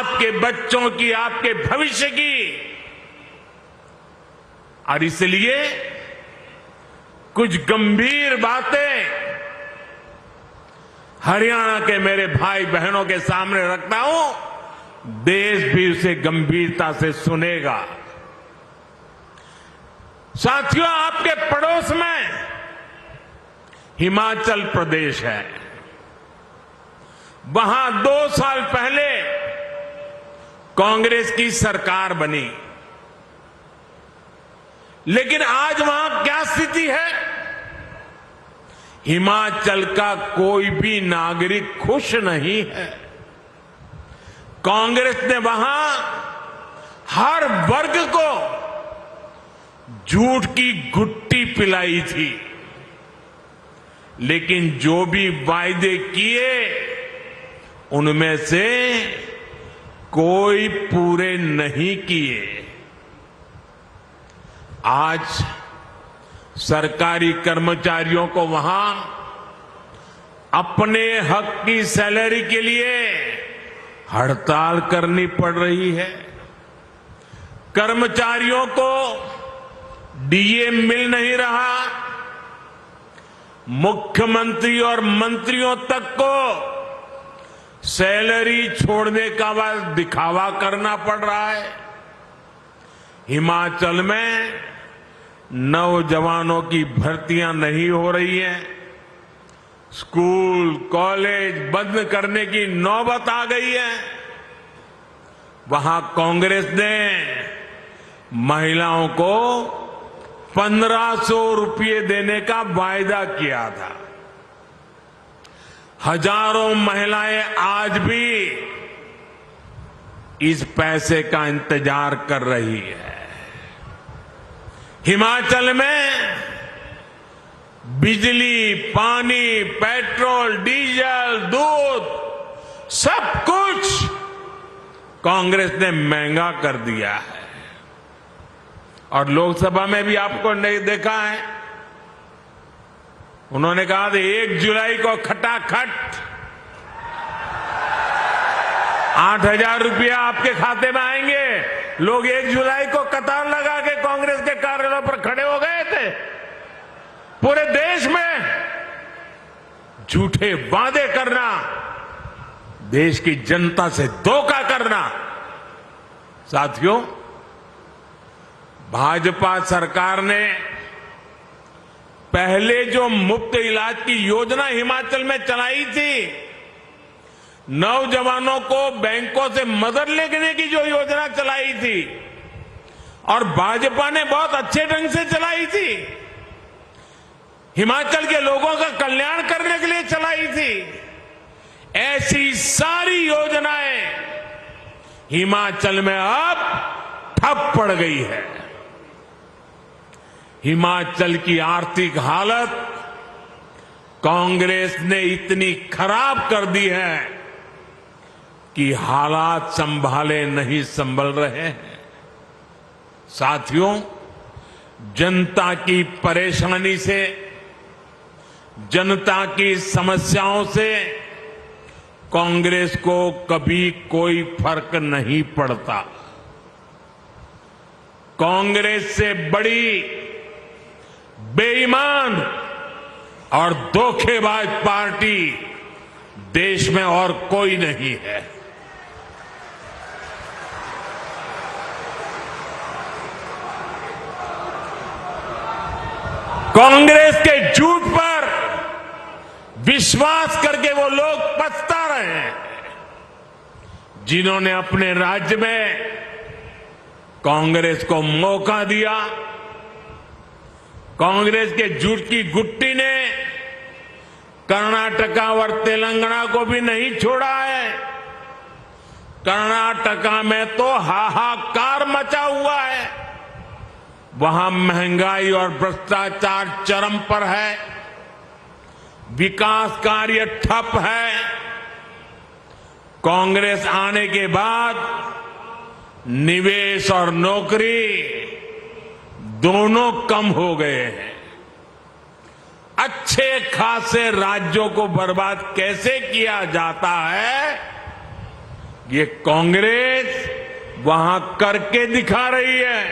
आपके बच्चों की, आपके भविष्य की। और इसलिए कुछ गंभीर बातें हरियाणा के मेरे भाई बहनों के सामने रखता हूं, देश भी उसे गंभीरता से सुनेगा। साथियों, आपके पड़ोस में हिमाचल प्रदेश है। वहां 2 साल पहले कांग्रेस की सरकार बनी, लेकिन आज वहां क्या स्थिति है? हिमाचल का कोई भी नागरिक खुश नहीं है। कांग्रेस ने वहां हर वर्ग को झूठ की घुट्टी पिलाई थी, लेकिन जो भी वायदे किए उनमें से कोई पूरे नहीं किए। आज सरकारी कर्मचारियों को वहां अपने हक की सैलरी के लिए हड़ताल करनी पड़ रही है। कर्मचारियों को डीए मिल नहीं रहा। मुख्यमंत्री और मंत्रियों तक को सैलरी छोड़ने का बस दिखावा करना पड़ रहा है। हिमाचल में नौजवानों की भर्तियां नहीं हो रही हैं। स्कूल, कॉलेज बंद करने की नौबत आ गई है। वहां कांग्रेस ने महिलाओं को 1500 रुपये देने का वायदा किया था। हजारों महिलाएं आज भी इस पैसे का इंतजार कर रही है। हिमाचल में बिजली, पानी, पेट्रोल, डीजल, दूध सब कुछ कांग्रेस ने महंगा कर दिया है। और लोकसभा में भी आपको नहीं देखा है, उन्होंने कहा था 1 जुलाई को खटाखट 8,000 रुपया आपके खाते में आएंगे। लोग 1 जुलाई को कतार लगा के कांग्रेस के कार्यालयों पर खड़े हो गए थे। पूरे देश में झूठे वादे करना, देश की जनता से धोखा करना। साथियों, भाजपा सरकार ने पहले जो मुफ्त इलाज की योजना हिमाचल में चलाई थी, नौजवानों को बैंकों से मदद लेने की जो योजना चलाई थी, और भाजपा ने बहुत अच्छे ढंग से चलाई थी, हिमाचल के लोगों का कल्याण करने के लिए चलाई थी, ऐसी सारी योजनाएं हिमाचल में अब ठप पड़ गई है। हिमाचल की आर्थिक हालत कांग्रेस ने इतनी खराब कर दी है कि हालात संभाले नहीं संभल रहे हैं। साथियों, जनता की परेशानी से, जनता की समस्याओं से कांग्रेस को कभी कोई फर्क नहीं पड़ता। कांग्रेस से बड़ी बेईमान और धोखेबाज पार्टी देश में और कोई नहीं है। कांग्रेस के झूठ पर विश्वास करके वो लोग पछता रहे हैं, जिन्होंने अपने राज्य में कांग्रेस को मौका दिया। कांग्रेस के झूठ की गुट्टी ने कर्नाटका और तेलंगाना को भी नहीं छोड़ा है। कर्नाटका में तो हाहाकार मचा हुआ है। वहां महंगाई और भ्रष्टाचार चरम पर है, विकास कार्य ठप है। कांग्रेस आने के बाद निवेश और नौकरी दोनों कम हो गए हैं। अच्छे खासे राज्यों को बर्बाद कैसे किया जाता है, ये कांग्रेस वहां करके दिखा रही है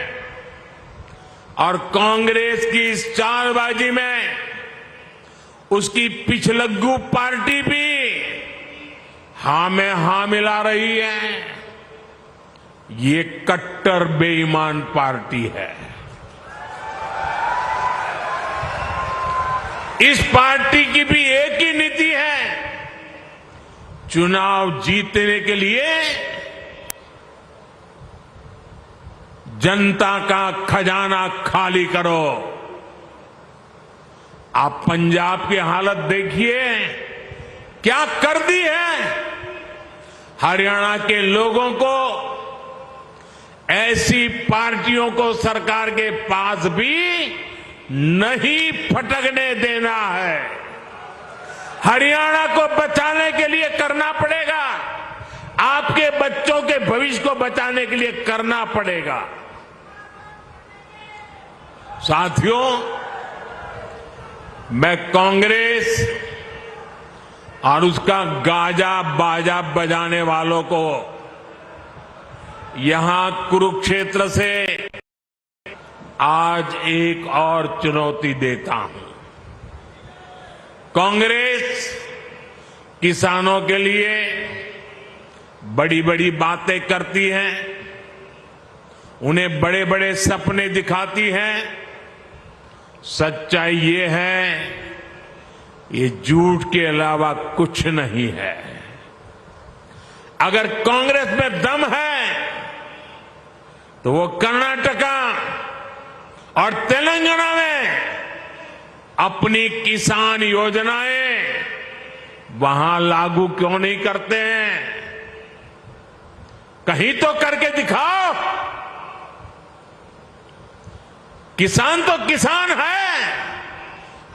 और कांग्रेस की इस चालबाजी में उसकी पिछलग्गू पार्टी भी हां में हां मिला रही है। ये कट्टर बेईमान पार्टी है। इस पार्टी की भी एक ही नीति है, चुनाव जीतने के लिए जनता का खजाना खाली करो। आप पंजाब की हालत देखिए, क्या कर दी है। हरियाणा के लोगों को ऐसी पार्टियों को सरकार के पास भी नहीं फटकने देना है। हरियाणा को बचाने के लिए करना पड़ेगा, आपके बच्चों के भविष्य को बचाने के लिए करना पड़ेगा। साथियों, मैं कांग्रेस और उसका गाजा बाजा बजाने वालों को यहां कुरुक्षेत्र से आज एक और चुनौती देता हूं। कांग्रेस किसानों के लिए बड़ी बड़ी बातें करती है, उन्हें बड़े बड़े सपने दिखाती है। सच्चाई ये है, ये झूठ के अलावा कुछ नहीं है। अगर कांग्रेस में दम है तो वो कर्नाटका और तेलंगाना में अपनी किसान योजनाएं वहां लागू क्यों नहीं करते हैं? कहीं तो करके दिखाओ। किसान तो किसान है,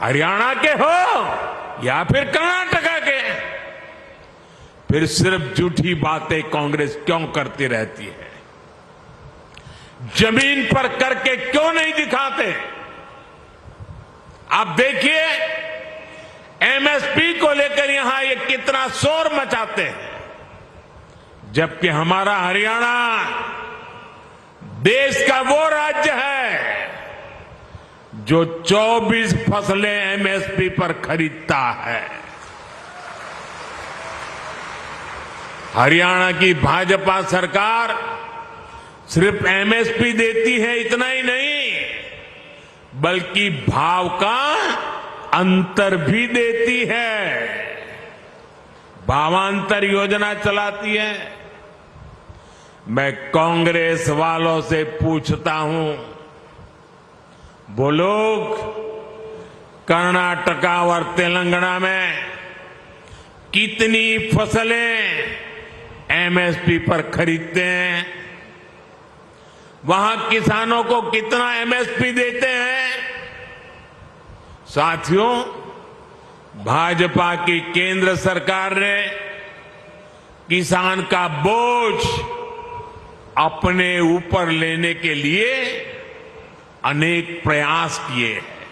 हरियाणा के हो या फिर कर्नाटका के। फिर सिर्फ झूठी बातें कांग्रेस क्यों करती रहती है? जमीन पर करके क्यों नहीं दिखाते? आप देखिए, एमएसपी को लेकर यहां ये कितना शोर मचाते हैं, जबकि हमारा हरियाणा देश का वो राज्य है जो 24 फसलें एमएसपी पर खरीदता है। हरियाणा की भाजपा सरकार सिर्फ एमएसपी देती है, इतना ही नहीं, बल्कि भाव का अंतर भी देती है। भावांतर योजना चलाती है। मैं कांग्रेस वालों से पूछता हूं, वो लोग कर्नाटका और तेलंगाना में कितनी फसलें एमएसपी पर खरीदते हैं? वहां किसानों को कितना एमएसपी देते हैं? साथियों, भाजपा की केंद्र सरकार ने किसान का बोझ अपने ऊपर लेने के लिए अनेक प्रयास किए हैं।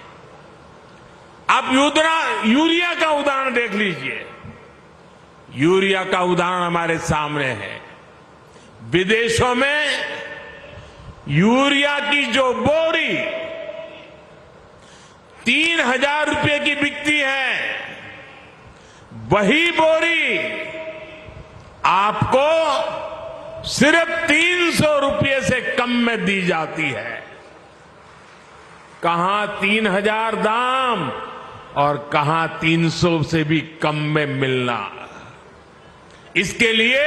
आप यूरिया का उदाहरण देख लीजिए। यूरिया का उदाहरण हमारे सामने है। विदेशों में यूरिया की जो बोरी 3,000 रुपए की बिकती है, वही बोरी आपको सिर्फ 300 रुपए से कम में दी जाती है। कहां 3,000 दाम और कहां 300 से भी कम में मिलना। इसके लिए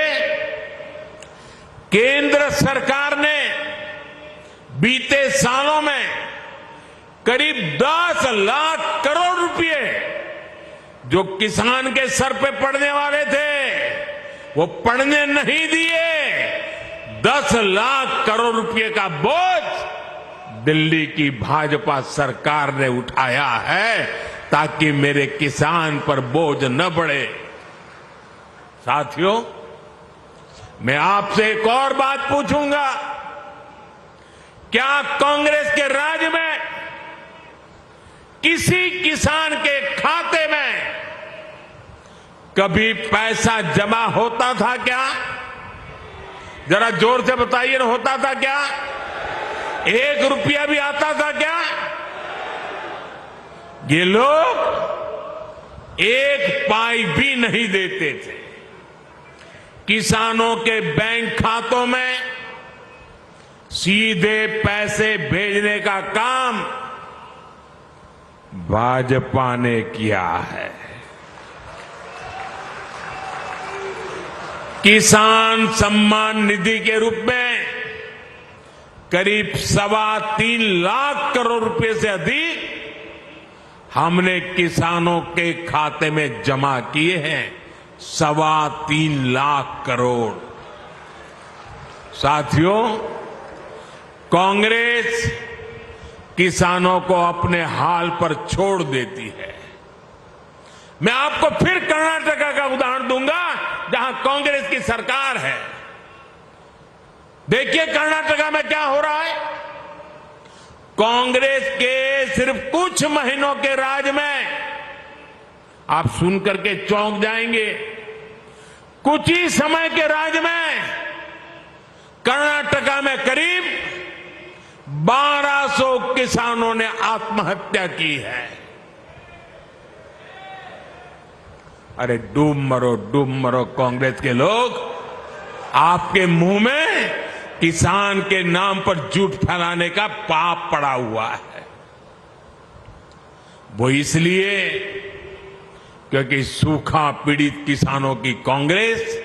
केंद्र सरकार ने बीते सालों में करीब 10 लाख करोड़ रुपए जो किसान के सर पे पड़ने वाले थे, वो पड़ने नहीं दिए। 10 लाख करोड़ रुपए का बोझ दिल्ली की भाजपा सरकार ने उठाया है, ताकि मेरे किसान पर बोझ न बढ़े। साथियों, मैं आपसे एक और बात पूछूंगा, क्या कांग्रेस के राज में किसी किसान के खाते में कभी पैसा जमा होता था क्या? जरा जोर से बताइए ना, होता था क्या? 1 रुपया भी आता था क्या? ये लोग 1 पाई भी नहीं देते थे। किसानों के बैंक खातों में सीधे पैसे भेजने का काम भाजपा ने किया है। किसान सम्मान निधि के रूप में करीब 3.25 लाख करोड़ रुपए से अधिक हमने किसानों के खाते में जमा किए हैं। 3.25 लाख करोड़। साथियों, कांग्रेस किसानों को अपने हाल पर छोड़ देती है। मैं आपको फिर कर्नाटक का उदाहरण दूंगा, जहां कांग्रेस की सरकार है। देखिए कर्नाटक में क्या हो रहा है। कांग्रेस के सिर्फ कुछ महीनों के राज में आप सुनकर के चौंक जाएंगे। कुछ ही समय के राज में कर्नाटक में करीब 1200 किसानों ने आत्महत्या की है। अरे डूब मरो कांग्रेस के लोग। आपके मुंह में किसान के नाम पर झूठ फैलाने का पाप पड़ा हुआ है। वो इसलिए क्योंकि सूखा पीड़ित किसानों की कांग्रेस,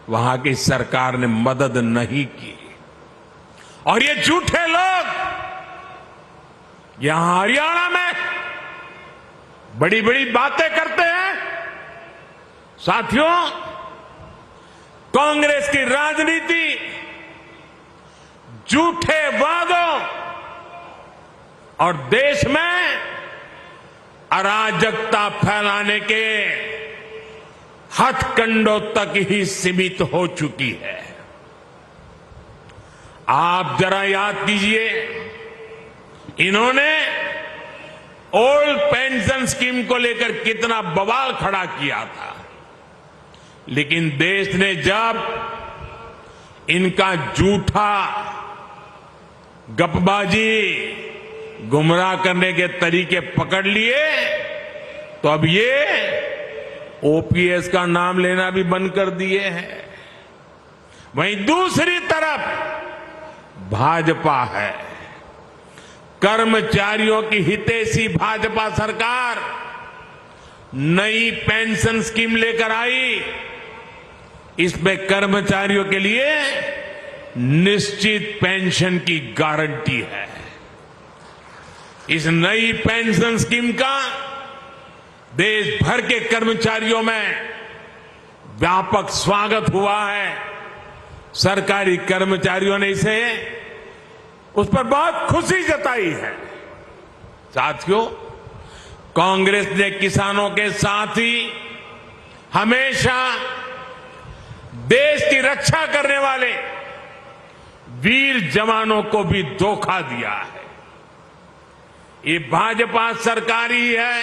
वहां की सरकार ने मदद नहीं की। और ये झूठे लोग यहां हरियाणा में बड़ी बड़ी बातें करते हैं। साथियों, कांग्रेस की राजनीति झूठे वादों और देश में अराजकता फैलाने के हथकंडों तक ही सीमित हो चुकी है। आप जरा याद कीजिए, इन्होंने ओल्ड पेंशन स्कीम को लेकर कितना बवाल खड़ा किया था। लेकिन देश ने जब इनका झूठा गपबाजी, गुमराह करने के तरीके पकड़ लिए, तो अब ये ओपीएस का नाम लेना भी बंद कर दिए हैं। वहीं दूसरी तरफ भाजपा है। कर्मचारियों की हितैषी भाजपा सरकार नई पेंशन स्कीम लेकर आई। इसमें कर्मचारियों के लिए निश्चित पेंशन की गारंटी है। इस नई पेंशन स्कीम का देश भर के कर्मचारियों में व्यापक स्वागत हुआ है। सरकारी कर्मचारियों ने इसे उस पर बहुत खुशी जताई है। साथियों, कांग्रेस ने किसानों के साथ ही हमेशा देश की रक्षा करने वाले वीर जवानों को भी धोखा दिया है। ये भाजपा सरकार ही है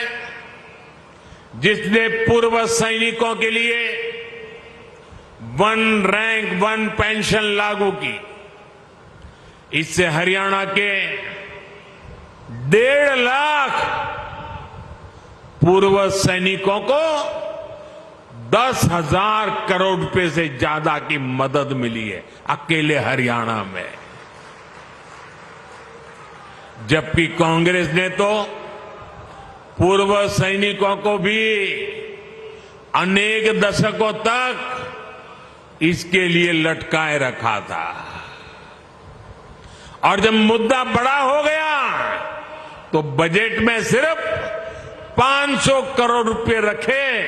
जिसने पूर्व सैनिकों के लिए 1 रैंक 1 पेंशन लागू की। इससे हरियाणा के 1.5 लाख पूर्व सैनिकों को 10,000 करोड़ रुपए से ज्यादा की मदद मिली है अकेले हरियाणा में। जबकि कांग्रेस ने तो पूर्व सैनिकों को भी अनेक दशकों तक इसके लिए लटकाए रखा था। और जब मुद्दा बड़ा हो गया तो बजट में सिर्फ 500 करोड़ रुपए रखे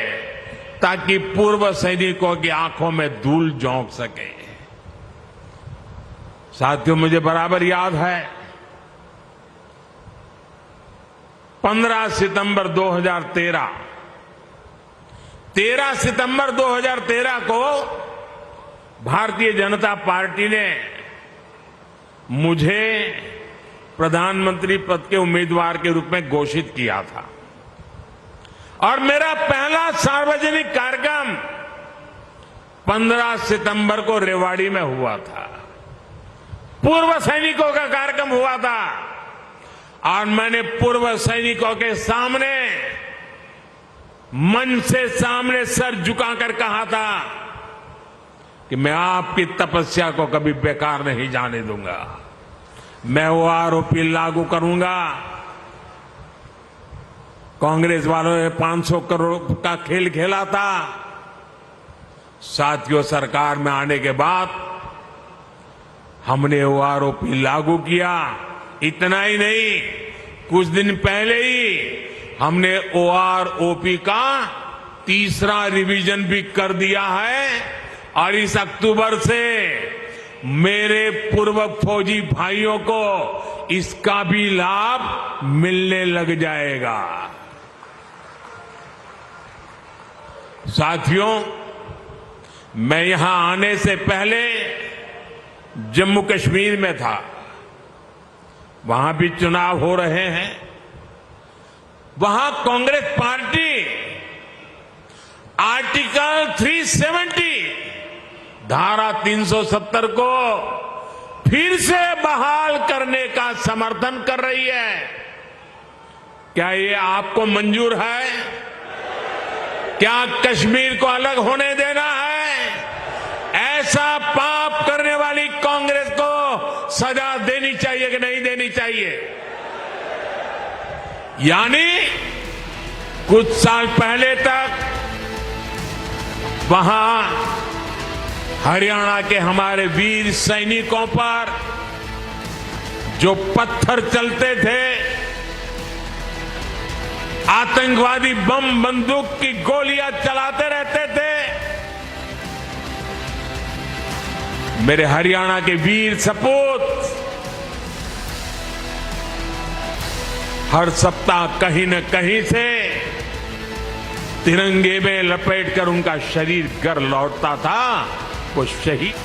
ताकि पूर्व सैनिकों की आंखों में धूल झोंक सके। साथियों, मुझे बराबर याद है 15 सितंबर 2013 सितंबर 2013 को भारतीय जनता पार्टी ने मुझे प्रधानमंत्री पद के उम्मीदवार के रूप में घोषित किया था। और मेरा पहला सार्वजनिक कार्यक्रम 15 सितंबर को रेवाड़ी में हुआ था। पूर्व सैनिकों का कार्यक्रम हुआ था और मैंने पूर्व सैनिकों के सामने मन से सामने सर झुकाकर कहा था कि मैं आपकी तपस्या को कभी बेकार नहीं जाने दूंगा। मैं वो आरोपी लागू करूंगा। कांग्रेस वालों ने 500 करोड़ का खेल खेला था। साथियों, सरकार में आने के बाद हमने वो आरोपी लागू किया। इतना ही नहीं, कुछ दिन पहले ही हमने ओआरओपी का तीसरा रिवीजन भी कर दिया है और इस अक्टूबर से मेरे पूर्व फौजी भाइयों को इसका भी लाभ मिलने लग जाएगा। साथियों, मैं यहां आने से पहले जम्मू कश्मीर में था। वहां भी चुनाव हो रहे हैं। वहां कांग्रेस पार्टी आर्टिकल 370 धारा 370 को फिर से बहाल करने का समर्थन कर रही है। क्या ये आपको मंजूर है? क्या कश्मीर को अलग होने देना है? ऐसा पाप करने वाली कांग्रेस को सजा देनी चाहिए कि नहीं देनी चाहिए? यानी कुछ साल पहले तक वहां हरियाणा के हमारे वीर सैनिकों पर जो पत्थर चलते थे, आतंकवादी बम बंदूक की गोलियां चलाते रहते थे, मेरे हरियाणा के वीर सपूत हर सप्ताह कहीं न कहीं से तिरंगे में लपेटकर उनका शरीर घर लौटता था। वो शहीद।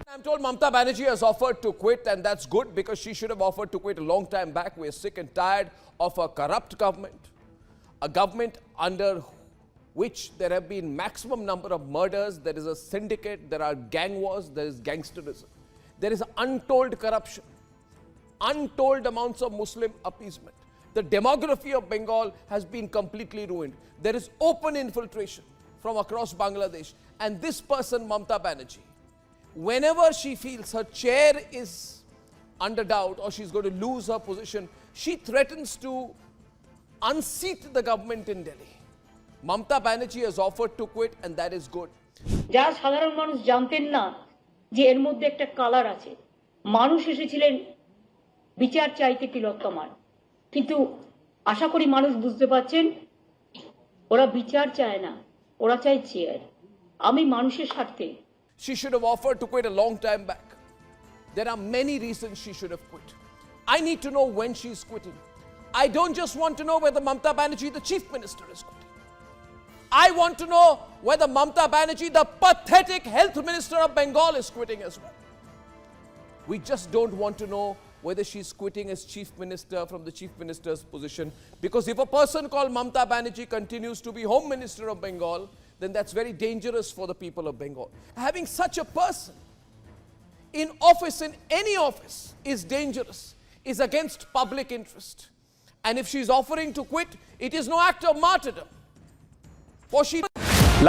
I'm told Mamata Banerjee has offered to quit, and that's good because she should have offered to quit a long time back. We're sick and tired of a corrupt government, a government under which there have been maximum number of murders, there is a syndicate, there are gang wars, there is gangsterism. There is untold corruption, untold amounts of Muslim appeasement. The demography of Bengal has been completely ruined. There is open infiltration from across Bangladesh. And this person, Mamata Banerjee, whenever she feels her chair is under doubt or she's going to lose her position, she threatens to unseat the government in Delhi. Mamata Banerjee has offered to quit, and that is good. যা সাধারণ মানুষ জানতেন না যে এর মধ্যে একটা colour আছে। মানুষ এসেছিলেন বিচার চাইতে তিলোত্তমার, কিন্তু আশা করি মানুষ বুঝতে পারছেন ওরা বিচার চায় না, ওরা চায় চেয়ার। আমি মানুষের স্বার্থে। She should have offered to quit a long time back. There are many reasons she should have quit. I need to know when she's quitting. I don't just want to know whether Mamata Banerjee, the chief minister, is quitting. I want to know whether Mamata Banerjee, the pathetic health minister of Bengal, is quitting as well. We just don't want to know whether she's quitting as chief minister from the chief minister's position, because if a person called Mamata Banerjee continues to be home minister of Bengal, then that's very dangerous for the people of Bengal. Having such a person in office, in any office, is dangerous, is against public interest. And if she's offering to quit, it is no act of martyrdom. For she...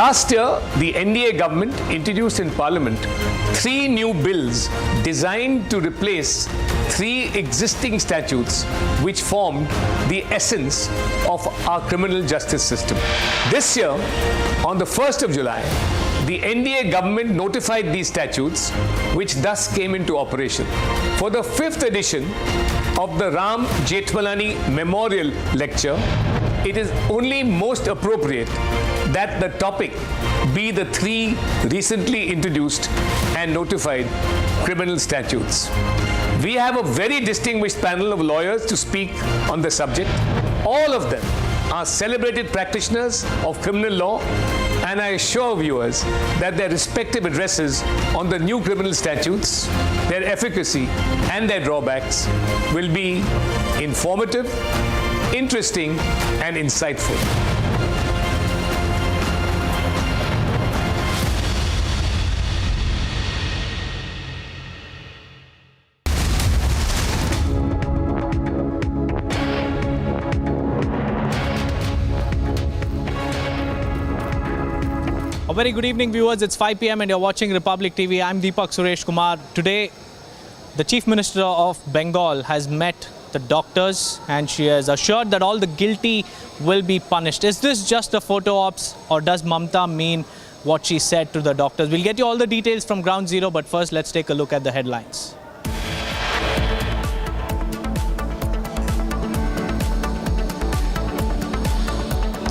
Last year, the NDA government introduced in Parliament 3 new bills designed to replace 3 existing statutes which formed the essence of our criminal justice system. This year, on the 1st of July, the NDA government notified these statutes, which thus came into operation. For the 5th edition of the Ram Jethmalani Memorial Lecture, it is only most appropriate that the topic be the 3 recently introduced and notified criminal statutes. We have a very distinguished panel of lawyers to speak on the subject. All of them are celebrated practitioners of criminal law, and I assure viewers that their respective addresses on the new criminal statutes, their efficacy and their drawbacks will be informative, interesting and insightful. A very good evening, viewers. It's 5 p.m. and you're watching Republic TV. I'm Deepak Suresh Kumar. Today, the Chief Minister of Bengal has met the doctors and she has assured that all the guilty will be punished. Is this just a photo ops or does Mamta mean what she said to the doctors? We'll get you all the details from Ground Zero, but first let's take a look at the headlines.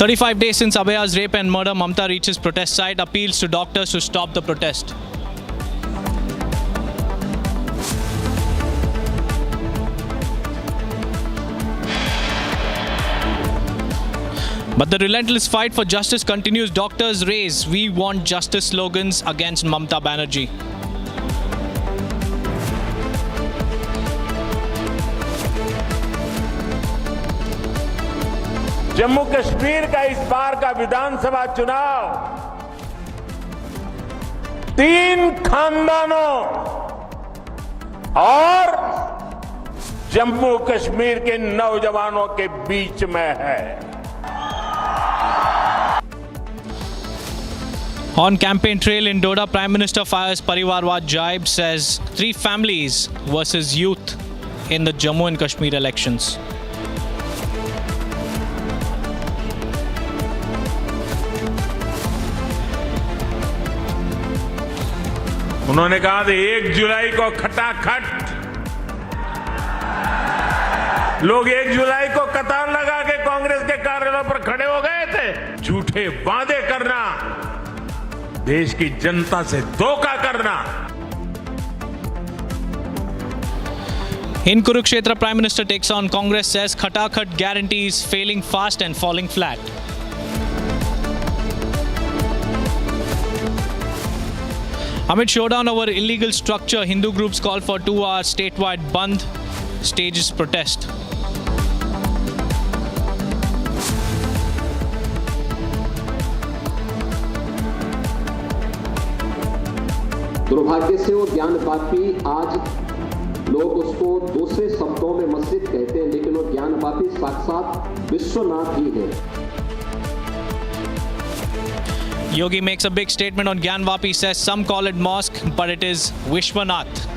"35 days since Abhaya's rape and murder, Mamta reaches protest site, appeals to doctors to stop the protest." But the relentless fight for justice continues. Doctors raise "We want justice" slogans against Mamta Banerjee. Jammu Kashmir का इस बार का विधानसभा चुनाव 3 खानदानों और जम्मू कश्मीर के नौजवानों के बीच में है। On campaign trail in Doda, Prime Minister fires Parivarwad jibe, says 3 families versus youth in the Jammu and Kashmir elections. उन्होंने कहा था 1 जुलाई को खटाखट लोग 1 जुलाई को कतार लगा के कांग्रेस के कार्यालयों पर खड़े हो गए थे। झूठे वादे करना, देश की जनता से धोखा करना। In Kurushetra, Prime Minister takes on Congress, says Khatakhat guarantees failing fast and falling flat. Amid showdown over illegal structure, Hindu groups call for 2-hour statewide bandh, stages protest. दुर्भाग्य से वो ज्ञानवापी आज लोग उसको दूसरे शब्दों में मस्जिद कहते हैं, लेकिन वो ज्ञानवापी साक्षात विश्वनाथ ही है। Yogi makes a big statement on Gyanvapi, says some call it mosque, but it is Vishwanath.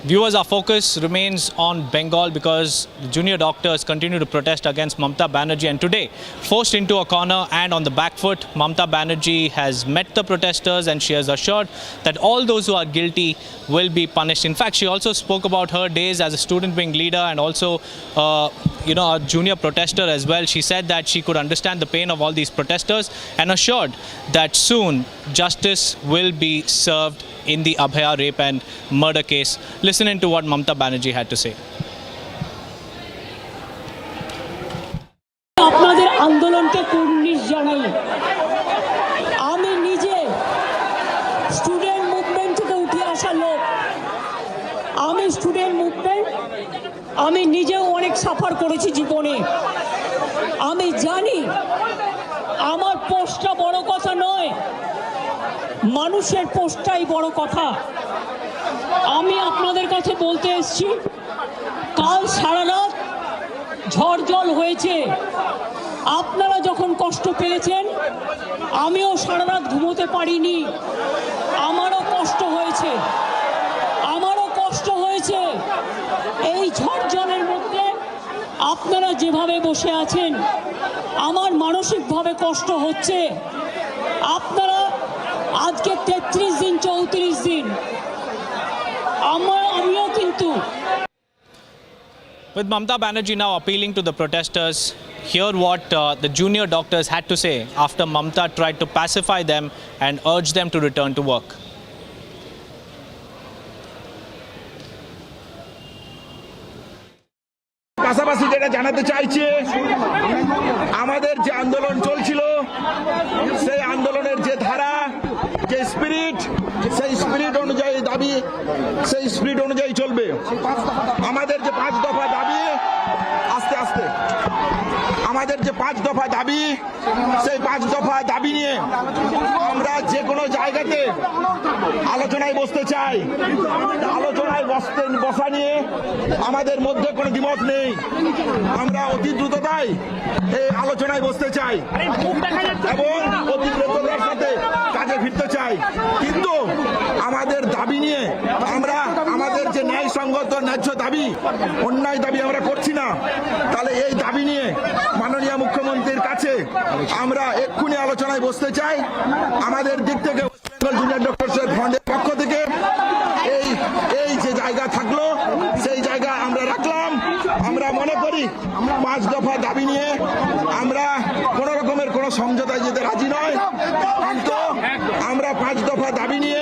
Viewers, our focus remains on Bengal because the junior doctors continue to protest against Mamta Banerjee, and today, forced into a corner and on the back foot, Mamta Banerjee has met the protesters and she has assured that all those who are guilty will be punished. In fact, she also spoke about her days as a student wing leader and also a junior protester as well. She said that she could understand the pain of all these protesters and assured that soon justice will be served in the Abhaya rape and murder case. Listen into what Mamta Banerjee had to say. আপনাদের আন্দোলনকে কুর্নিশ জানাই। আমি নিজে student movement থেকে উঠে আসা লোক। আমি স্টুডেন্ট মুভমেন্ট আমি নিজেও অনেক সাফার করেছি জীবনে। আমি জানি আমার পোস্টটা বড় কথা নয়, মানুষের পোস্টটাই বড় কথা। আমি আপনাদের কাছে বলতে এসেছি, কাল সারা রাত ঝড় জল হয়েছে। আপনারা যখন কষ্ট পেয়েছেন, আমিও সারা রাত ঘুমোতে পারিনি। আমারও কষ্ট হয়েছে, এই ঝড় জলের মধ্যে আপনারা যেভাবে বসে আছেন, আমার মানসিকভাবে কষ্ট হচ্ছে। আপনারা আজকে 33 দিন 34 দিন আমিও কিন্তু। With Mamta Banerjee now appealing to the protesters, hear what the junior doctors had to say after Mamta tried to pacify them and urge them to return to work. পাশাপাশি যেটা জানাতে চাইছি, আমাদের যে আন্দোলন চলছিল সেই আন্দোলনের যে ধারা, যে স্পিরিট, সেই স্পিরিট অনুযায়ী দাবি, সেই স্পিরিট অনুযায়ী চলবে। আমাদের যে 5 দফা দাবি, আস্তে আস্তে, আমাদের যে 5 দফা দাবি, সেই 5 দফা দাবি নিয়ে আমরা যে কোনো জায়গাতে আলোচনায় বসতে চাই। আলোচনায় বসা নিয়ে আমাদের মধ্যে কোনো দ্বিমত নেই। আমরা অতি দ্রুততায় এই আলোচনায় বসতে চাই এবং অতি দ্রুততার সাথে কাজে ফিরতে চাই। কিন্তু আমাদের দাবি নিয়ে আমরা আমাদের যে ন্যায়সঙ্গত ন্যায্য দাবি, অন্যায় দাবি আমরা করছি না। তাহলে এই দাবি নিয়ে মাননীয় মুখ্যমন্ত্রীর কাছে আমরা এক্ষুনি আলোচনায় বসতে চাই। আমাদের দিক থেকে জুনিয়র ডক্টরস ফ্রন্টের পক্ষ থেকে এই যে জায়গা থাকলো সেই জায়গা আমরা রাখলাম। আমরা মনে করি 5 দফা দাবি নিয়ে আমরা কোন রকমের কোনো সমঝোতায় যেতে রাজি নয়, কিন্তু আমরা 5 দফা দাবি নিয়ে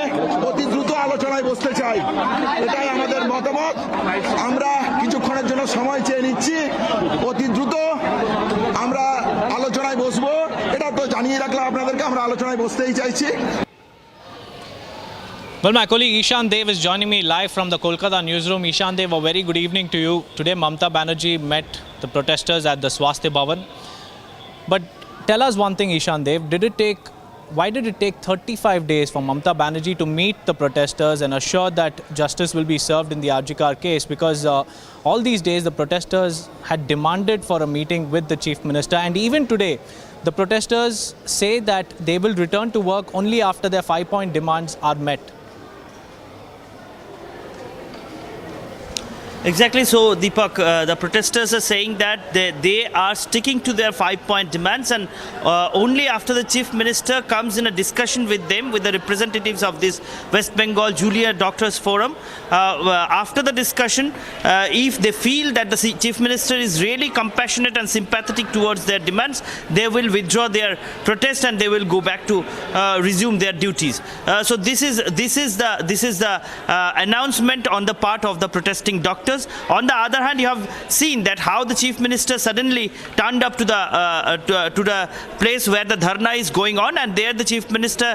অতি দ্রুত আলোচনায় বসতে চাই। এটাই আমাদের মতামত। আমরা কিছুক্ষণের জন্য সময় চেয়ে নিচ্ছি, অতি দ্রুত আমরা আলোচনায় বসবো। এটা তো জানিয়ে রাখলাম আপনাদেরকে, আমরা আলোচনায় বসতেই চাইছি। Well, my colleague Ishan Dev is joining me live from the Kolkata newsroom. Ishan Dev, a very good evening to you. Today, Mamta Banerjee met the protesters at the Swasthya Bhavan. But tell us one thing, Ishan Dev, why did it take 35 days for Mamta Banerjee to meet the protesters and assure that justice will be served in the Arjikar case? Because all these days, the protesters had demanded for a meeting with the Chief Minister, and even today, the protesters say that they will return to work only after their 5-point demands are met. Exactly. So, Deepak, the protesters are saying that they are sticking to their 5-point demands, and only after the Chief Minister comes in a discussion with them, with the representatives of this West Bengal Junior Doctors Forum, after the discussion, if they feel that the Chief Minister is really compassionate and sympathetic towards their demands, they will withdraw their protest and they will go back to resume their duties. So, this is the announcement on the part of the protesting doctors. On the other hand, you have seen that how the Chief Minister suddenly turned up to the place where the dharna is going on, and there the Chief Minister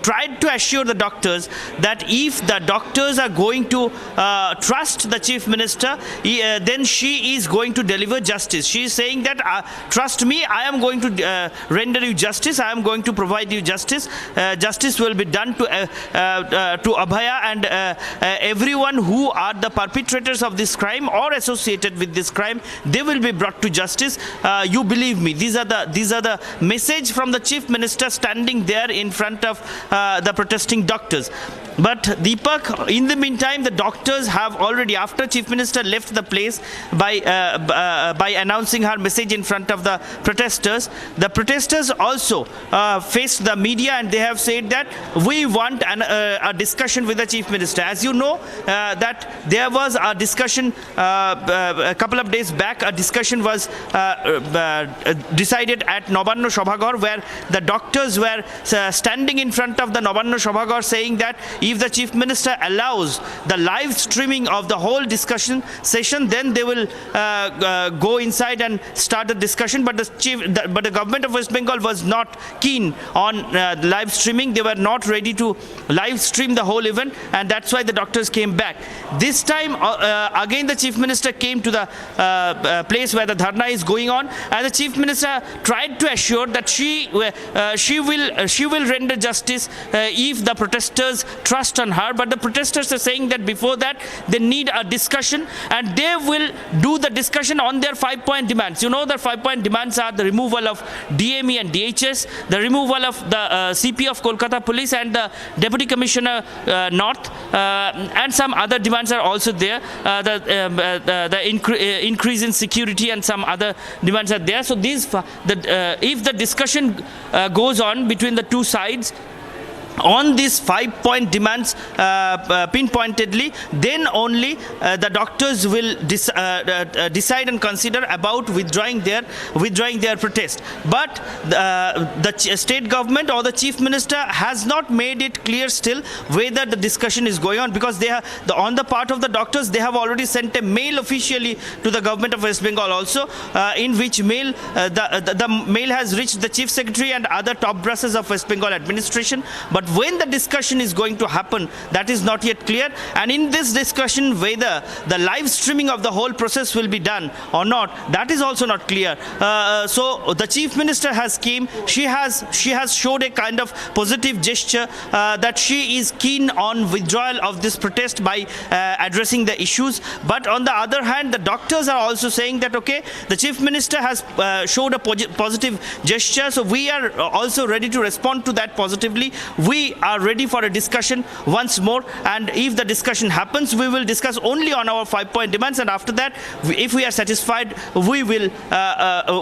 tried to assure the doctors that if the doctors are going to trust the Chief Minister, then she is going to deliver justice. She is saying that trust me, I am going to render you justice, I am going to provide you justice. Justice will be done to Abhaya and everyone who are the perpetrators of this crime or associated with this crime. They will be brought to justice. You believe me, these are the message from the Chief Minister standing there in front of the protesting doctors. But Deepak, in the meantime, the doctors have already, after Chief Minister left the place by announcing her message in front of the protesters also faced the media, and they have said that we want a discussion with the Chief Minister. As you know, that there was a discussion a couple of days back. A discussion was decided at Nabanno Sabhaghar, where the doctors were standing in front of the Nabanno Sabhaghar saying that if the Chief Minister allows the live streaming of the whole discussion session, then they will go inside and start the discussion. But the government of West Bengal was not keen on live streaming. They were not ready to live stream the whole event, and that's why the doctors came back. This time again the Chief Minister came to the place where the dharna is going on, and the Chief Minister tried to assure that she will render justice if the protesters trust on her. But the protesters are saying that before that they need a discussion, and they will do the discussion on their 5-point demands. You know, the 5-point demands are the removal of DME and DHS, the removal of the CP of Kolkata Police and the Deputy Commissioner North, and some other demands are also there. The increase in security and some other demands are there. So if the discussion goes on between the two sides, on these 5-point demands pinpointedly, then only the doctors will decide and consider about withdrawing their protest. But the state government or the chief minister has not made it clear still whether the discussion is going on, because they have on the part of the doctors, they have already sent a mail officially to the government of West Bengal also, in which mail the mail has reached the chief secretary and other top brasses of West Bengal administration. But when the discussion is going to happen, that is not yet clear. And in this discussion, whether the live streaming of the whole process will be done or not, that is also not clear. So the chief minister has came. She has showed a kind of positive gesture that she is keen on withdrawal of this protest by addressing the issues. But on the other hand, the doctors are also saying that okay, the chief minister has showed a positive gesture, so we are also ready to respond to that positively. We are ready for a discussion once more, and if the discussion happens, we will discuss only on our 5-point demands, and after that, if we are satisfied, we will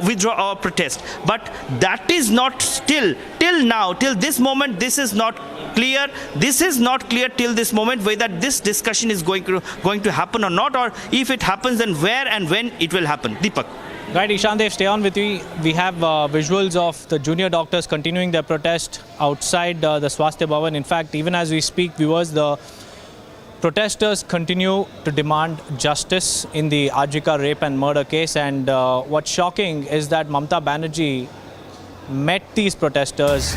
withdraw our protest. But that is not till now, till this moment, this is not clear. This is not clear till this moment whether this discussion is going to happen or not, or if it happens, then where and when it will happen. Deepak. Right, Ishan, stay on with you. We have visuals of the junior doctors continuing their protest outside the Swasthya Bhavan. In fact, even as we speak, viewers, the protesters continue to demand justice in the Arjika rape and murder case. And what's shocking is that Mamata Banerjee met these protesters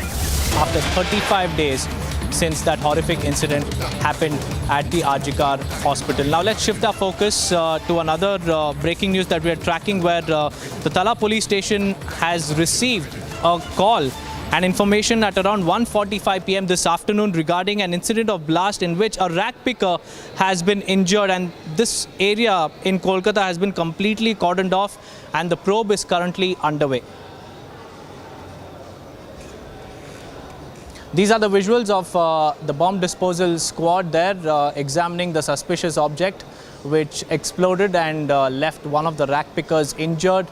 after 35 days since that horrific incident happened at the Arjika hospital. Now let's shift our focus to another breaking news that we are tracking, where the Tala police station has received a call and information at around 1:45 p.m. this afternoon regarding an incident of blast in which a rack picker has been injured, and this area in Kolkata has been completely cordoned off and the probe is currently underway. These are the visuals of the bomb disposal squad there examining the suspicious object which exploded and left one of the rack pickers injured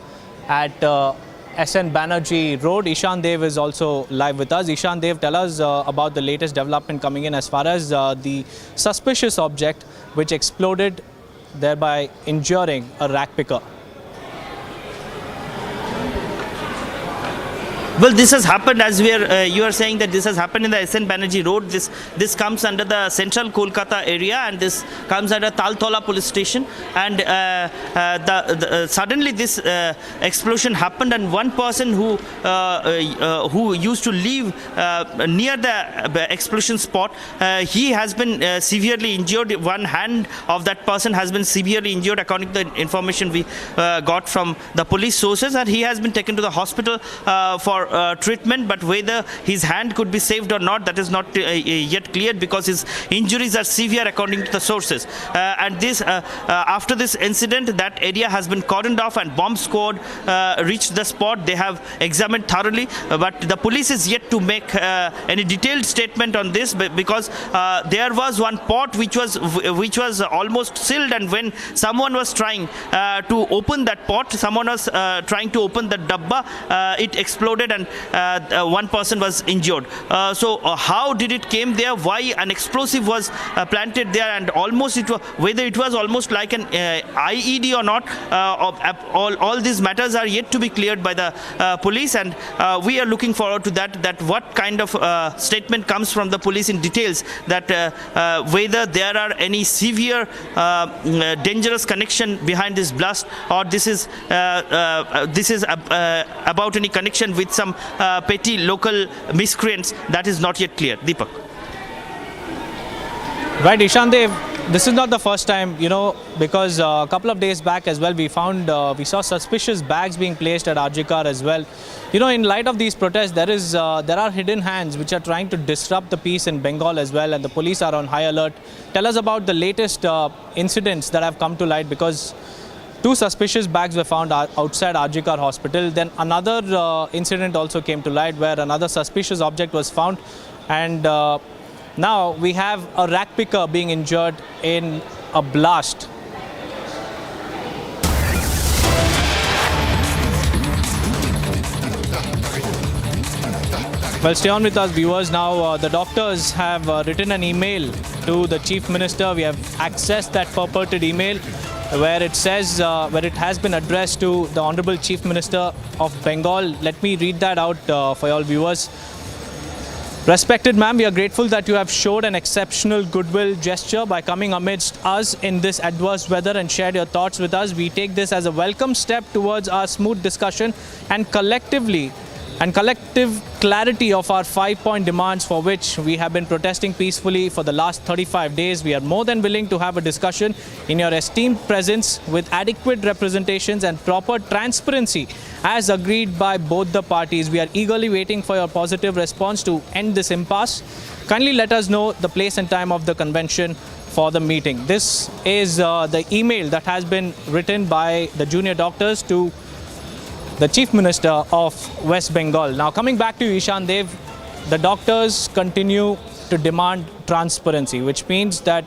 at SN Banerjee Road. Ishan Dev is also live with us. Ishan Dev, tell us about the latest development coming in as far as the suspicious object which exploded, thereby injuring a rack picker. Well, this has happened, as you are saying that this has happened in the SN Banerjee Road. This comes under the central Kolkata area, and this comes under Taltola police station. And suddenly this explosion happened, and one person who used to live near the explosion spot, he has been severely injured. One hand of that person has been severely injured, according to the information we got from the police sources, and he has been taken to the hospital for treatment. But whether his hand could be saved or not, that is not yet cleared, because his injuries are severe according to the sources. And this after this incident, that area has been cordoned off and bomb squad reached the spot. They have examined thoroughly, but the police is yet to make any detailed statement on this, because there was one pot which was almost sealed, and when someone was trying to open that pot, someone was trying to open the dabba, it exploded and one person was injured. So how did it came there? Why an explosive was planted there? And almost whether it was almost like an IED or not, all these matters are yet to be cleared by the police, and we are looking forward to that what kind of statement comes from the police in details, that whether there are any severe dangerous connection behind this blast, or this is about any connection with some petty local miscreants. That is not yet clear. Deepak. Right, Ishan Dev, this is not the first time, because a couple of days back as well, we saw suspicious bags being placed at Arjikar as well. In light of these protests, there are hidden hands which are trying to disrupt the peace in Bengal as well, and the police are on high alert. Tell us about the latest incidents that have come to light, because 2 suspicious bags were found outside Arjikar hospital. Then another incident also came to light where another suspicious object was found, and now we have a rack picker being injured in a blast. Well, stay on with us, viewers. Now, the doctors have written an email to the Chief Minister. We have accessed that purported email where it says, where it has been addressed to the Honorable Chief Minister of Bengal. Let me read that out for all viewers. Respected ma'am, we are grateful that you have showed an exceptional goodwill gesture by coming amidst us in this adverse weather and shared your thoughts with us. We take this as a welcome step towards our smooth discussion and collective clarity of our 5-point demands for which we have been protesting peacefully for the last 35 days. We are more than willing to have a discussion in your esteemed presence with adequate representations and proper transparency as agreed by both the parties. We are eagerly waiting for your positive response to end this impasse. Kindly let us know the place and time of the convention for the meeting. This is the email that has been written by the junior doctors to the Chief Minister of West Bengal. Now, coming back to Ishan Dev, the doctors continue to demand transparency, which means that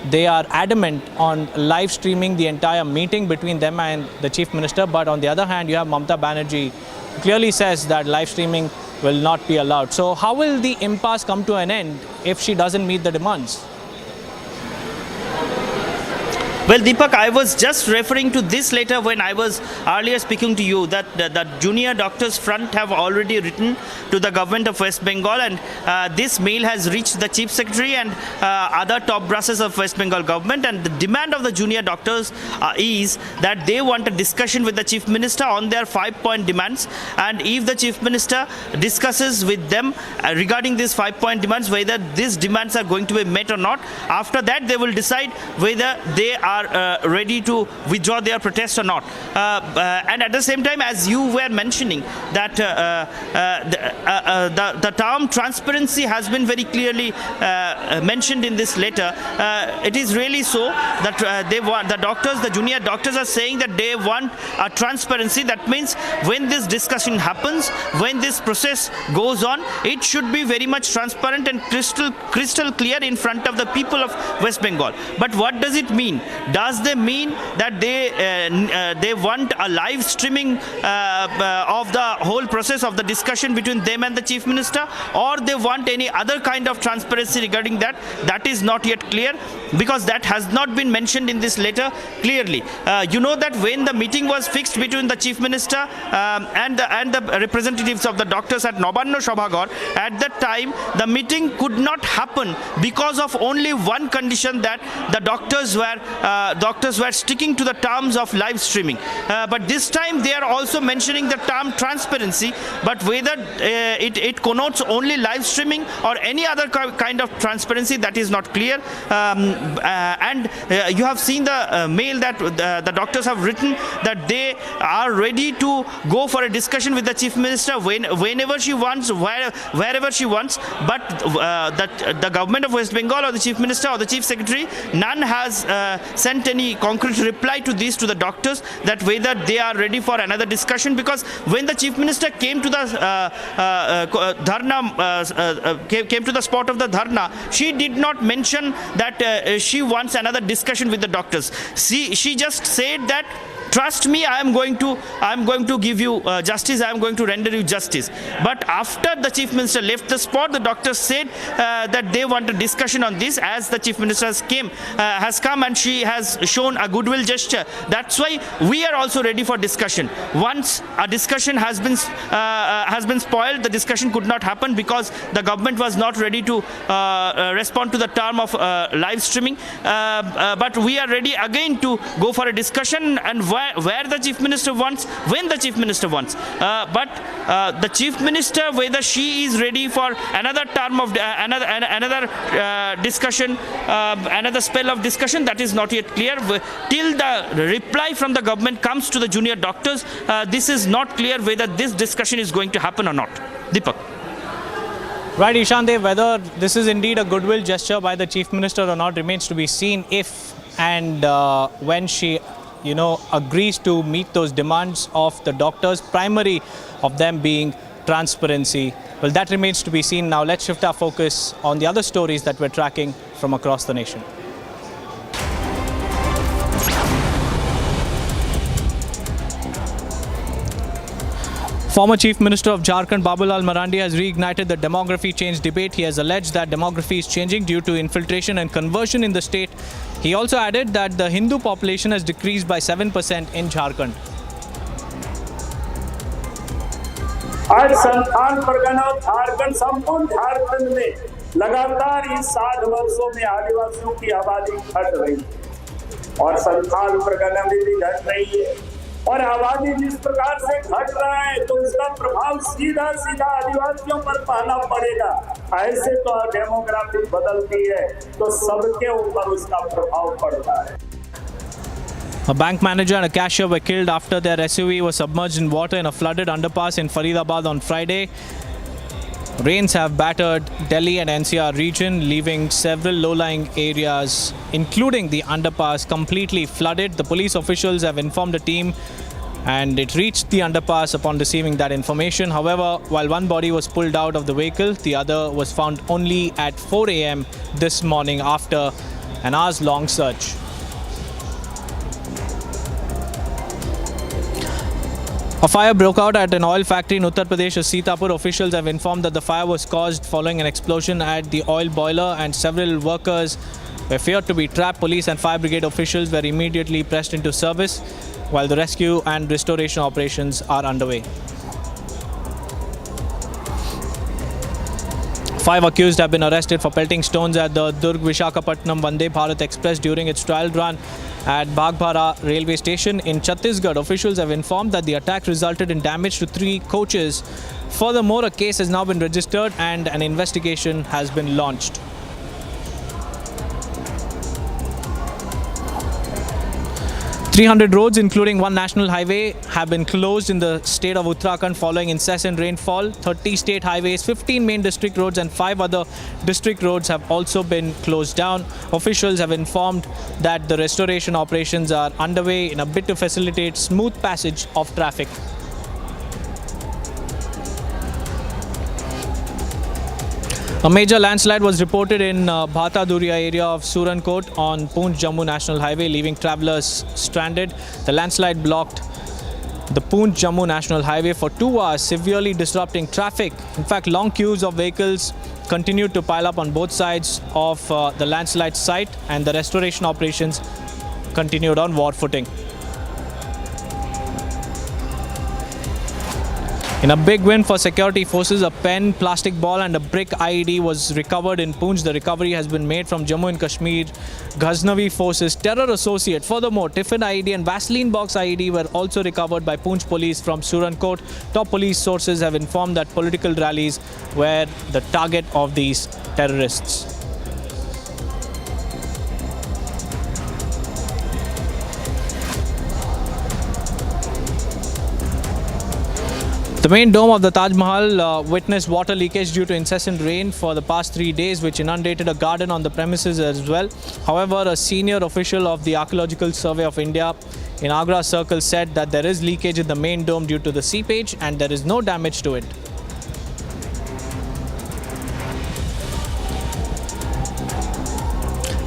they are adamant on live streaming the entire meeting between them and the Chief Minister. But on the other hand, you have Mamata Banerjee who clearly says that live streaming will not be allowed. So how will the impasse come to an end if she doesn't meet the demands? Well, Deepak, I was just referring to this letter when I was earlier speaking to you that the junior doctors front have already written to the government of West Bengal, and this mail has reached the Chief Secretary and other top brasses of West Bengal government, and the demand of the junior doctors is that they want a discussion with the Chief Minister on their 5-point demands, and if the Chief Minister discusses with them regarding these 5-point demands, whether these demands are going to be met or not, after that they will decide whether they are ready to withdraw their protest or not. And at the same time, as you were mentioning, that the term transparency has been very clearly mentioned in this letter. It is really so that they want, the junior doctors are saying that they want a transparency. That means when this discussion happens, when this process goes on, it should be very much transparent and crystal clear in front of the people of West Bengal. But what does it mean? Does they mean that they want a live streaming of the whole process of the discussion between them and the Chief Minister, or they want any other kind of transparency regarding that? That is not yet clear, because that has not been mentioned in this letter clearly. You know that when the meeting was fixed between the Chief Minister and the representatives of the doctors at Nabanna Sabhaghar, at that time the meeting could not happen because of only one condition, that the doctors were sticking to the terms of live streaming. But this time they are also mentioning the term transparency, but whether it connotes only live streaming or any other kind of transparency, that is not clear. And you have seen the mail that the doctors have written that they are ready to go for a discussion with the Chief Minister whenever she wants, wherever she wants, but that the government of West Bengal or the Chief Minister or the Chief Secretary, none has sent any concrete reply to this to the doctors, that whether they are ready for another discussion. Because when the Chief Minister came to the came to the spot of the dharna, she did not mention that she wants another discussion with the doctors. She just said that, trust me, I am going to give you justice, I am going to render you justice. But after the Chief Minister left the spot, the doctors said that they want a discussion on this, as the Chief Minister has come and she has shown a goodwill gesture. That's why we are also ready for discussion. Once a discussion has been spoiled, the discussion could not happen because the government was not ready to respond to the term of live streaming. But we are ready again to go for a discussion, and where the Chief Minister wants, when the Chief Minister wants. But the Chief Minister, whether she is ready for another term of another discussion, another spell of discussion, that is not yet clear. Till the reply from the government comes to the junior doctors, this is not clear whether this discussion is going to happen or not. Deepak. Right, Ishan Dev, whether this is indeed a goodwill gesture by the Chief Minister or not remains to be seen if and when she agrees to meet those demands of the doctors, primary of them being transparency. Well, that remains to be seen. Now let's shift our focus on the other stories that we're tracking from across the nation. Former Chief Minister of Jharkhand Babulal Marandi has reignited the demography change debate. He has alleged that demography is changing due to infiltration and conversion in the state. He also added that the Hindu population has decreased by 7% in Jharkhand. आज संथाल परगना और झारखंड संपूर्ण झारखंड में लगातार इस 60 वर्षों में आदिवासियों की आबादी घट रही है और संथाल परगना में भी घट रही है और आबादी जिस प्रकार से घट रहा है तो इसका प्रभाव सीधा सीधा आदिवासियों पर पहला पड़ेगा। ऐसे तो डेमोग्राफी बदलती है तो सबके ऊपर उसका प्रभाव पड़ता है। A bank manager and a cashier were killed after their SUV was submerged in water in a flooded underpass in Faridabad on Friday. Rains have battered Delhi and NCR region, leaving several low-lying areas, including the underpass, completely flooded. The police officials have informed the team and it reached the underpass upon receiving that information. However, while one body was pulled out of the vehicle, the other was found only at 4 a.m. this morning after an hours-long search. A fire broke out at an oil factory in Uttar Pradesh's Sitapur. Officials have informed that the fire was caused following an explosion at the oil boiler and several workers were feared to be trapped. Police and fire brigade officials were immediately pressed into service while the rescue and restoration operations are underway. 5 accused have been arrested for pelting stones at the Durg-Visakhapatnam Vande Bharat Express during its trial run at Baghbara railway station in Chhattisgarh. Officials have informed that the attack resulted in damage to 3 coaches. Furthermore, a case has now been registered and an investigation has been launched. 300 roads, including one national highway, have been closed in the state of Uttarakhand following incessant rainfall. 30 state highways, 15 main district roads and 5 other district roads have also been closed down. Officials have informed that the restoration operations are underway in a bid to facilitate smooth passage of traffic. A major landslide was reported in Bhataduria area of Surankot on Poonch Jammu National Highway, leaving travellers stranded. The landslide blocked the Poonch Jammu National Highway for 2 hours, severely disrupting traffic. In fact, long queues of vehicles continued to pile up on both sides of the landslide site, and the restoration operations continued on war footing. In a big win for security forces, a pen, plastic ball and a brick IED was recovered in Poonch. The recovery has been made from Jammu and Kashmir Ghaznavi forces terror associate. Furthermore, Tiffin IED and Vaseline box IED were also recovered by Poonch police from Surankot. Top police sources have informed that political rallies were the target of these terrorists. The main dome of the Taj Mahal witnessed water leakage due to incessant rain for the past 3 days, which inundated a garden on the premises as well. However, a senior official of the Archaeological Survey of India in Agra Circle said that there is leakage in the main dome due to the seepage and there is no damage to it.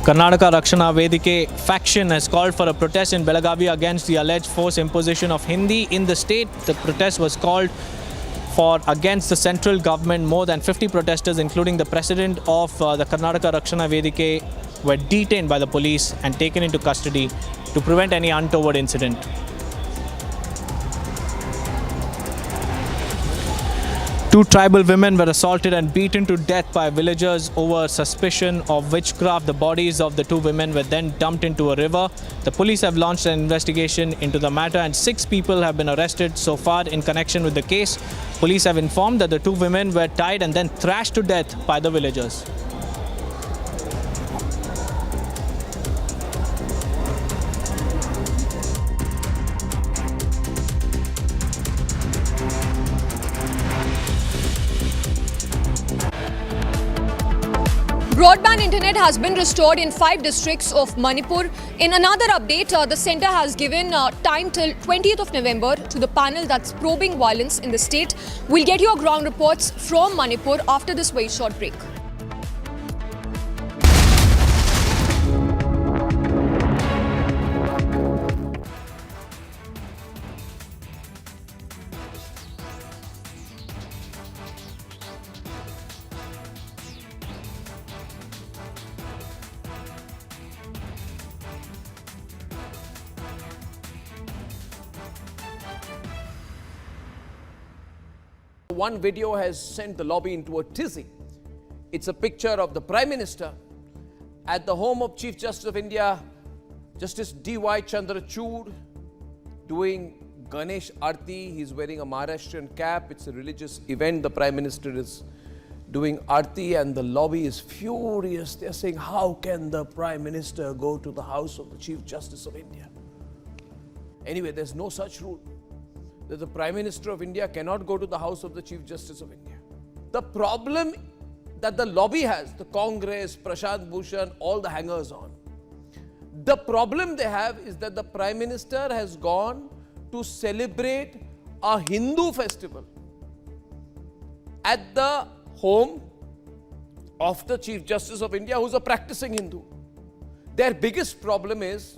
Karnataka Rakshana Vedike faction has called for a protest in Belagavi against the alleged forced imposition of Hindi in the state. The protest was called for against the central government. More than 50 protesters, including the president of the Karnataka Rakshana Vedike, were detained by the police and taken into custody to prevent any untoward incident. Two tribal women were assaulted and beaten to death by villagers over suspicion of witchcraft. The bodies of the 2 women were then dumped into a river. The police have launched an investigation into the matter and 6 people have been arrested so far in connection with the case. Police have informed that the 2 women were tied and then thrashed to death by the villagers. Broadband internet has been restored in 5 districts of Manipur. In another update, the centre has given time till 20th of November to the panel that's probing violence in the state. We'll get your ground reports from Manipur after this very short break. one video has sent the lobby into a tizzy. It's a picture of the Prime Minister at the home of Chief Justice of India, Justice D.Y. Chandrachud, doing Ganesh Aarti. He's wearing a Maharashtrian cap. It's a religious event. The Prime Minister is doing Aarti and the lobby is furious. They're saying, how can the Prime Minister go to the house of the Chief Justice of India? Anyway, there's no such rule that the Prime Minister of India cannot go to the house of the Chief Justice of India. The problem that the lobby has, the Congress, Prashant Bhushan, all the hangers on, the problem they have is that the Prime Minister has gone to celebrate a Hindu festival at the home of the Chief Justice of India, who's a practicing Hindu. Their biggest problem is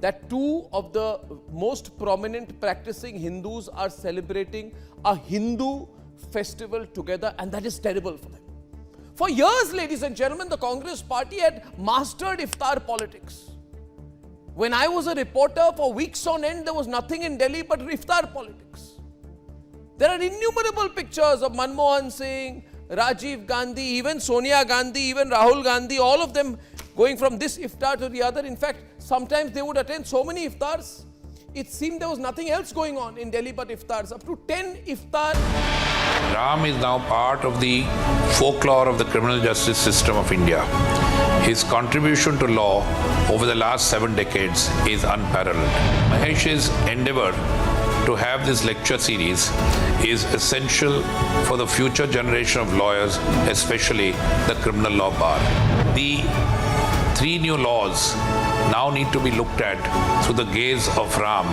that two of the most prominent practicing Hindus are celebrating a Hindu festival together, and that is terrible for them. For years, ladies and gentlemen, the Congress party had mastered iftar politics. When I was a reporter for weeks on end, there was nothing in Delhi but iftar politics. There are innumerable pictures of Manmohan Singh, Rajiv Gandhi, even Sonia Gandhi, even Rahul Gandhi, all of them going from this iftar to the other. In fact, sometimes they would attend so many iftars, it seemed there was nothing else going on in Delhi but iftars, up to 10 iftar. Ram is now part of the folklore of the criminal justice system of India. His contribution to law over the last 7 decades is unparalleled. Mahesh's endeavor to have this lecture series is essential for the future generation of lawyers, especially the criminal law bar. The 3 new laws now need to be looked at through the gaze of Ram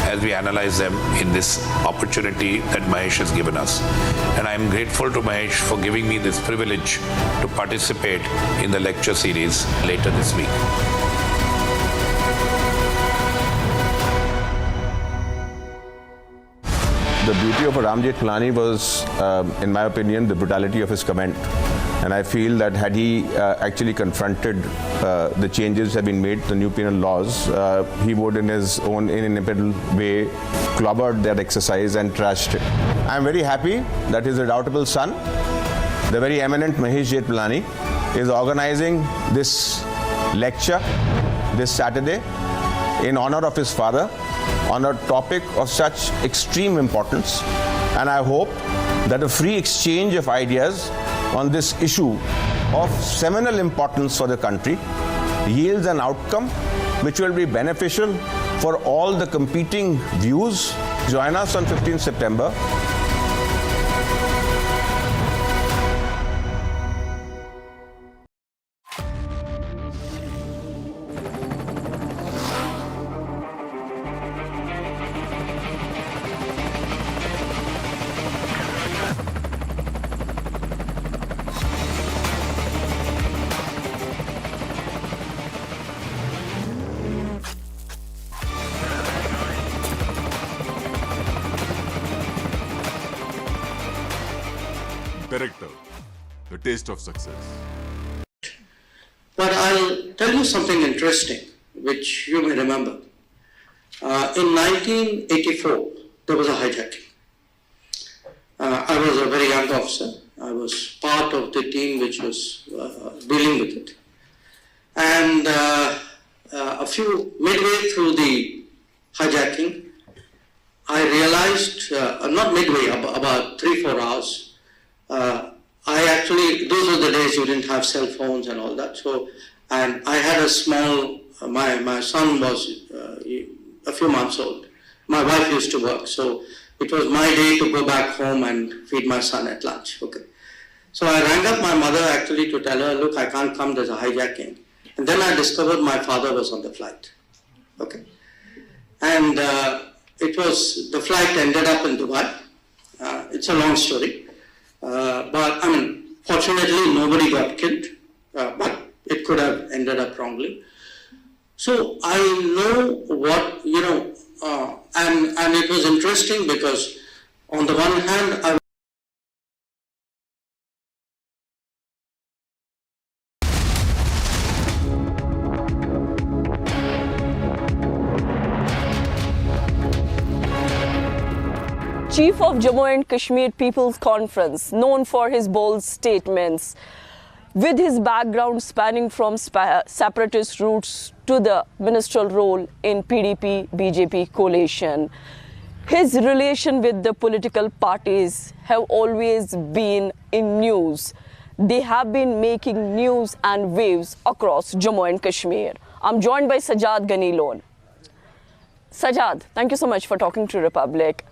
as we analyze them in this opportunity that Mahesh has given us. And I am grateful to Mahesh for giving me this privilege to participate in the lecture series later this week. The beauty of Ram Jethmalani was, in my opinion, the brutality of his comment. And I feel that had he actually confronted the changes that have been made, the new penal laws, he would in his own inimitable way clobbered that exercise and trashed it. I'm very happy that his redoubtable son, the very eminent Mahesh Jethmalani, is organizing this lecture this Saturday in honor of his father on a topic of such extreme importance. And I hope that a free exchange of ideas on this issue of seminal importance for the country yields an outcome which will be beneficial for all the competing views. Join us on 15th September. Director, the taste of success. But I'll tell you something interesting, which you may remember. In 1984, there was a hijacking. I was a very young officer. I was part of the team which was dealing with it. And midway through the hijacking, I realized, not midway, about 3-4 hours, those were the days you didn't have cell phones and all that. So, and I had a small, my son was a few months old. My wife used to work, so it was my day to go back home and feed my son at lunch. Okay. So I rang up my mother actually to tell her, look, I can't come, there's a hijacking. And then I discovered my father was on the flight. Okay. And the flight ended up in Dubai. It's a long story. But I mean, fortunately, nobody got killed, but it could have ended up wrongly. So I know what, and it was interesting because on the one hand, Chief of Jammu and Kashmir People's Conference, known for his bold statements, with his background spanning from separatist roots to the ministerial role in PDP-BJP coalition, his relation with the political parties have always been in news. They have been making news and waves across Jammu and Kashmir. I'm joined by Sajjad Ganilon. Sajjad, thank you so much for talking to Republic.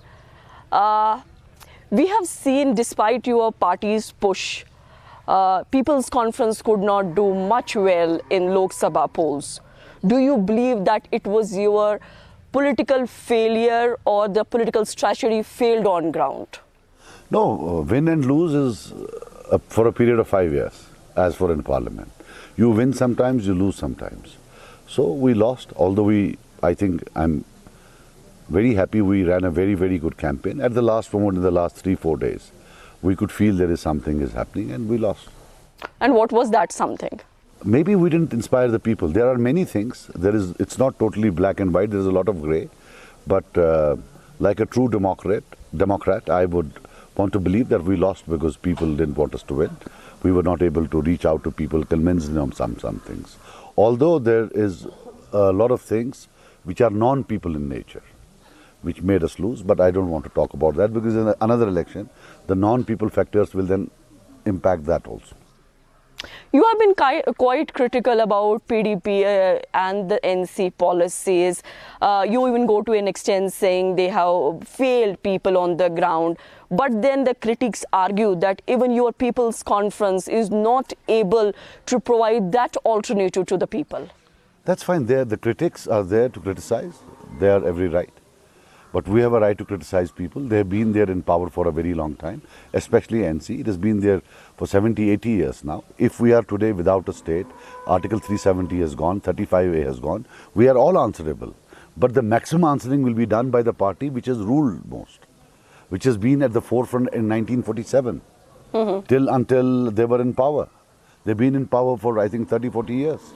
We have seen, despite your party's push, People's Conference could not do much well in Lok Sabha polls. Do you believe that it was your political failure or the political strategy failed on ground? No, win and lose is for a period of 5 years, as for in Parliament. You win sometimes, you lose sometimes. So we lost, although I think I'm very happy we ran a very, very good campaign. At the last moment, in the last 3-4 days, we could feel there is something is happening and we lost. And what was that something? Maybe we didn't inspire the people. There are many things. It's not totally black and white. There's a lot of grey. But like a true Democrat, I would want to believe that we lost because people didn't want us to win. We were not able to reach out to people, convince them some things. Although there is a lot of things which are non-people in nature, which made us lose, but I don't want to talk about that because in another election, the non-people factors will then impact that also. You have been quite critical about PDP and the NC policies. You even go to an extent saying they have failed people on the ground. But then the critics argue that even your People's Conference is not able to provide that alternative to the people. That's fine. The critics are there to criticize. They are every right. But we have a right to criticize people. They have been there in power for a very long time, especially NC. It has been there for 70, 80 years now. If we are today without a state, Article 370 has gone, 35A has gone, we are all answerable. But the maximum answering will be done by the party which has ruled most, which has been at the forefront in 1947, until they were in power. They've been in power for, I think, 30, 40 years.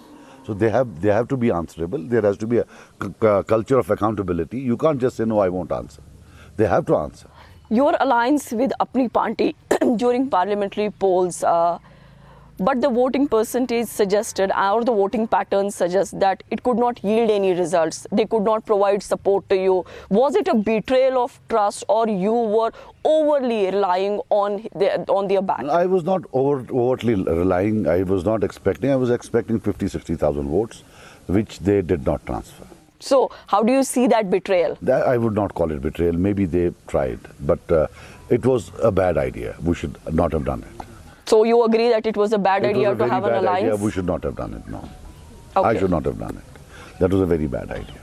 So they have to be answerable. There has to be a culture of accountability. You can't just say, no, I won't answer. They have to answer. Your alliance with Apni Party during parliamentary polls, but the voting percentage suggested, or the voting pattern suggests that it could not yield any results. They could not provide support to you. Was it a betrayal of trust, or you were overly relying on their back? I was not overtly relying. I was not expecting. I was expecting 50,000, 60,000 votes, which they did not transfer. So how do you see that betrayal? I would not call it betrayal. Maybe they tried, but it was a bad idea. We should not have done it. So you agree that it was a bad idea to have an alliance? Idea. We should not have done it, no. Okay. I should not have done it. That was a very bad idea.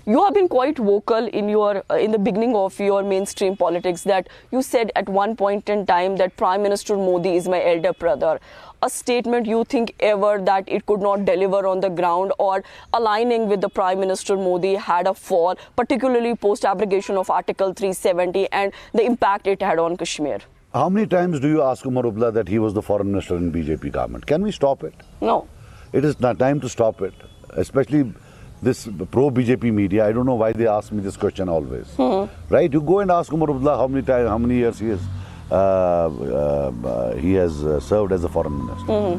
You have been quite vocal in the beginning of your mainstream politics that you said at one point in time that Prime Minister Modi is my elder brother. A statement you think ever that it could not deliver on the ground, or aligning with the Prime Minister Modi had a fall, particularly post-abrogation of Article 370 and the impact it had on Kashmir? How many times do you ask Umar Abdullah that he was the foreign minister in BJP government? Can we stop it? No. It is not time to stop it, especially this pro-BJP media. I don't know why they ask me this question always. Right? You go and ask Umar Abdullah how many years he has served as a foreign minister.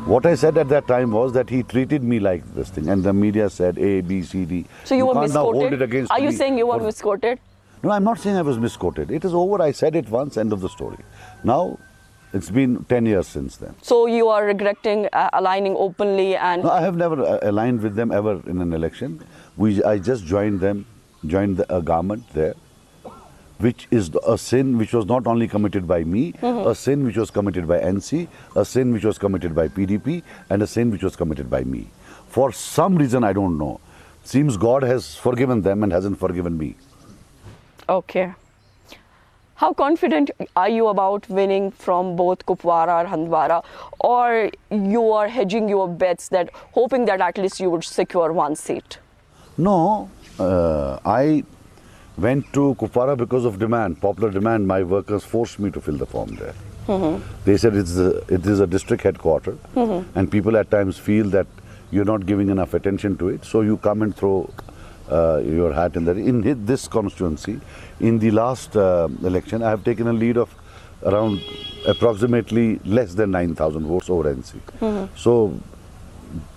What I said at that time was that he treated me like this thing, and the media said A, B, C, D. So you were can't now hold misquoted? it against Are you me. saying you were misquoted? No, I'm not saying I was misquoted. It is over. I said it once, end of the story. Now, it's been 10 years since then. So you are regretting aligning openly and... No, I have never aligned with them ever in an election. I just joined a government there, which is a sin which was not only committed by me, a sin which was committed by NC, a sin which was committed by PDP, and a sin which was committed by me. For some reason, I don't know. Seems God has forgiven them and hasn't forgiven me. Okay. How confident are you about winning from both Kupwara or Handwara, or you are hedging your bets that hoping that at least you would secure one seat? No, I went to Kupwara because of demand, popular demand. My workers forced me to fill the form there. They said it is a district headquarter, and people at times feel that you're not giving enough attention to it, so you come and throw your hat in that. In this constituency, in the last election, I have taken a lead of around approximately less than 9,000 votes over NC. So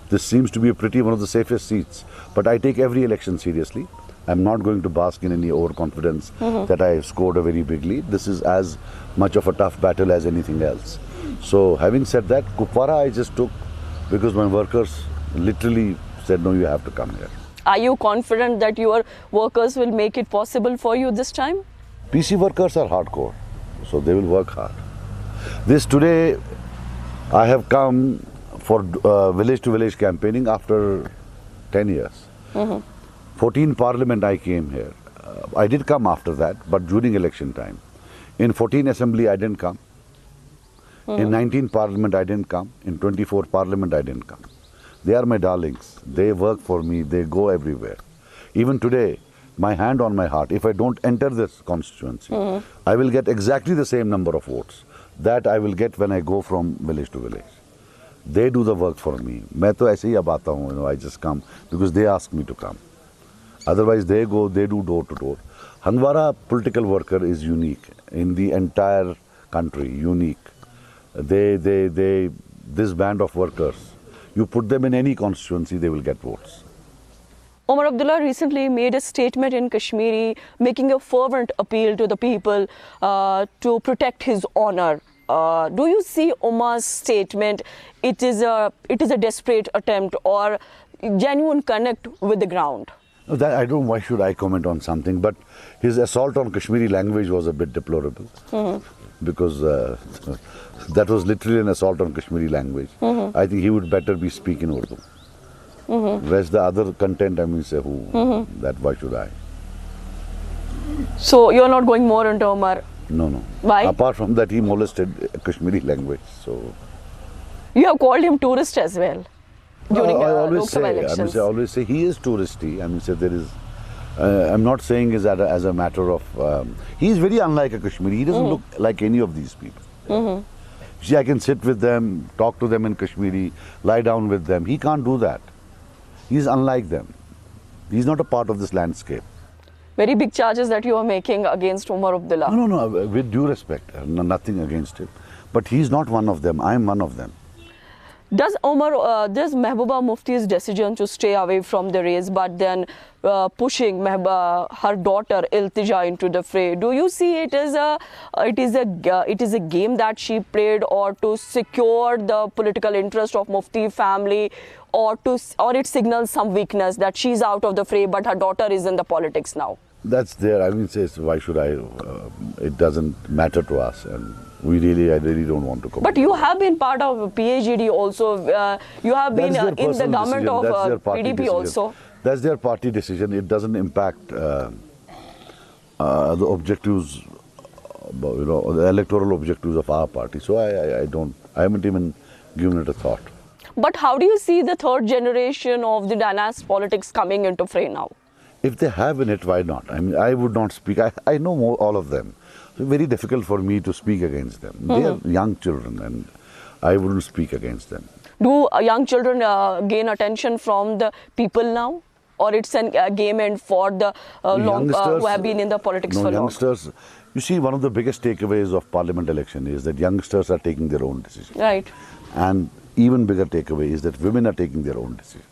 this seems to be one of the safest seats. But I take every election seriously. I'm not going to bask in any overconfidence that I have scored a very big lead. This is as much of a tough battle as anything else. So having said that, Kupwara I just took because my workers literally said, no, you have to come here. Are you confident that your workers will make it possible for you this time? PC workers are hardcore, so they will work hard. Today, I have come for village-to-village campaigning after 10 years. 14 Parliament I came here. I did come after that, but during election time. In 14 Assembly I didn't come. In 19 Parliament I didn't come. In 24 Parliament I didn't come. They are my darlings. They work for me. They go everywhere. Even today, my hand on my heart, if I don't enter this constituency, I will get exactly the same number of votes that I will get when I go from village to village. They do the work for me. मैं तो ऐसे ही अब आता हूँ, I just come because they ask me to come. Otherwise, they go, they do door to door. Handwara political worker is unique in the entire country, unique. This band of workers, you put them in any constituency, they will get votes. Omar Abdullah recently made a statement in Kashmiri making a fervent appeal to the people to protect his honor. Do you see Omar's statement, it is a desperate attempt or genuine connect with the ground? That, I don't know why should I comment on something, but his assault on Kashmiri language was a bit deplorable because that was literally an assault on Kashmiri language. I think he would better be speaking Urdu. Rest the other content, I mean, say who, that why should I? So you're not going more into Omar? No. Why? Apart from that, he molested Kashmiri language, so. You have called him tourist as well. During I always elections. I always say he is touristy. I mean, say there is. I'm not saying is as a matter of. He is very unlike a Kashmiri. He doesn't look like any of these people. See, I can sit with them, talk to them in Kashmiri, lie down with them. He can't do that. He is unlike them. He is not a part of this landscape. Very big charges that you are making against Omar Abdullah. No. With due respect, nothing against him. But he is not one of them. I am one of them. Does Mehbooba Mufti's decision to stay away from the race but then pushing her daughter Iltija into the fray, do you see it as it is a game that she played or to secure the political interest of Mufti family or it signals some weakness that she's out of the fray but her daughter is in the politics now? That's there. I mean, says why should I? It doesn't matter to us, and I really don't want to comment. But you have been part of PAGD also. You have been in the government of PDP also. That's their party decision. It doesn't impact the objectives, the electoral objectives of our party. So I haven't even given it a thought. But how do you see the third generation of the dynasty politics coming into fray now? If they have in it, why not? I mean, I would not speak. I know all of them. So very difficult for me to speak against them. They are young children and I wouldn't speak against them. Do young children gain attention from the people now? Or it's a game end for the who have been in the politics for long? Youngsters, you see, one of the biggest takeaways of parliament election is that youngsters are taking their own decisions. Right. And even bigger takeaway is that women are taking their own decisions.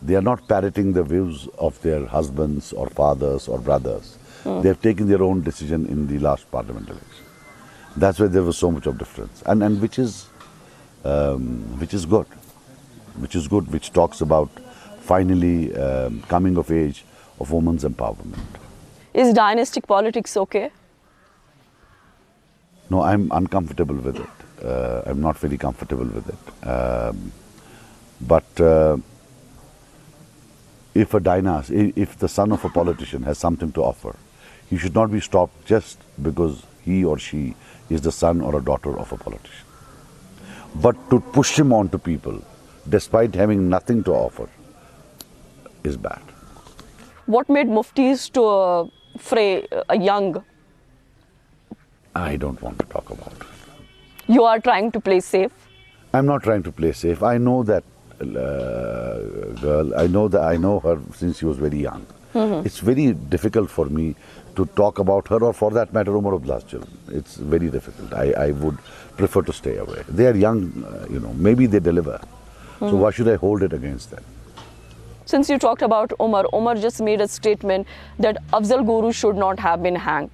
They are not parroting the views of their husbands or fathers or brothers. They have taken their own decision in the last parliament election. That's why there was so much of difference, and which is good, which talks about finally coming of age of women's empowerment. Is dynastic politics okay? No, I'm uncomfortable with it. I'm not very comfortable with it. But if the son of a politician has something to offer, he should not be stopped just because he or she is the son or a daughter of a politician. But to push him on to people, despite having nothing to offer, is bad. What made muftis to fray a young? I don't want to talk about it. You are trying to play safe? I'm not trying to play safe. I know that girl. I know her since she was very young. It's very difficult for me to talk about her, or for that matter, Umar Abdullah's children. It's very difficult. I would prefer to stay away. They are young, maybe they deliver. So why should I hold it against them? Since you talked about Umar just made a statement that Afzal Guru should not have been hanged.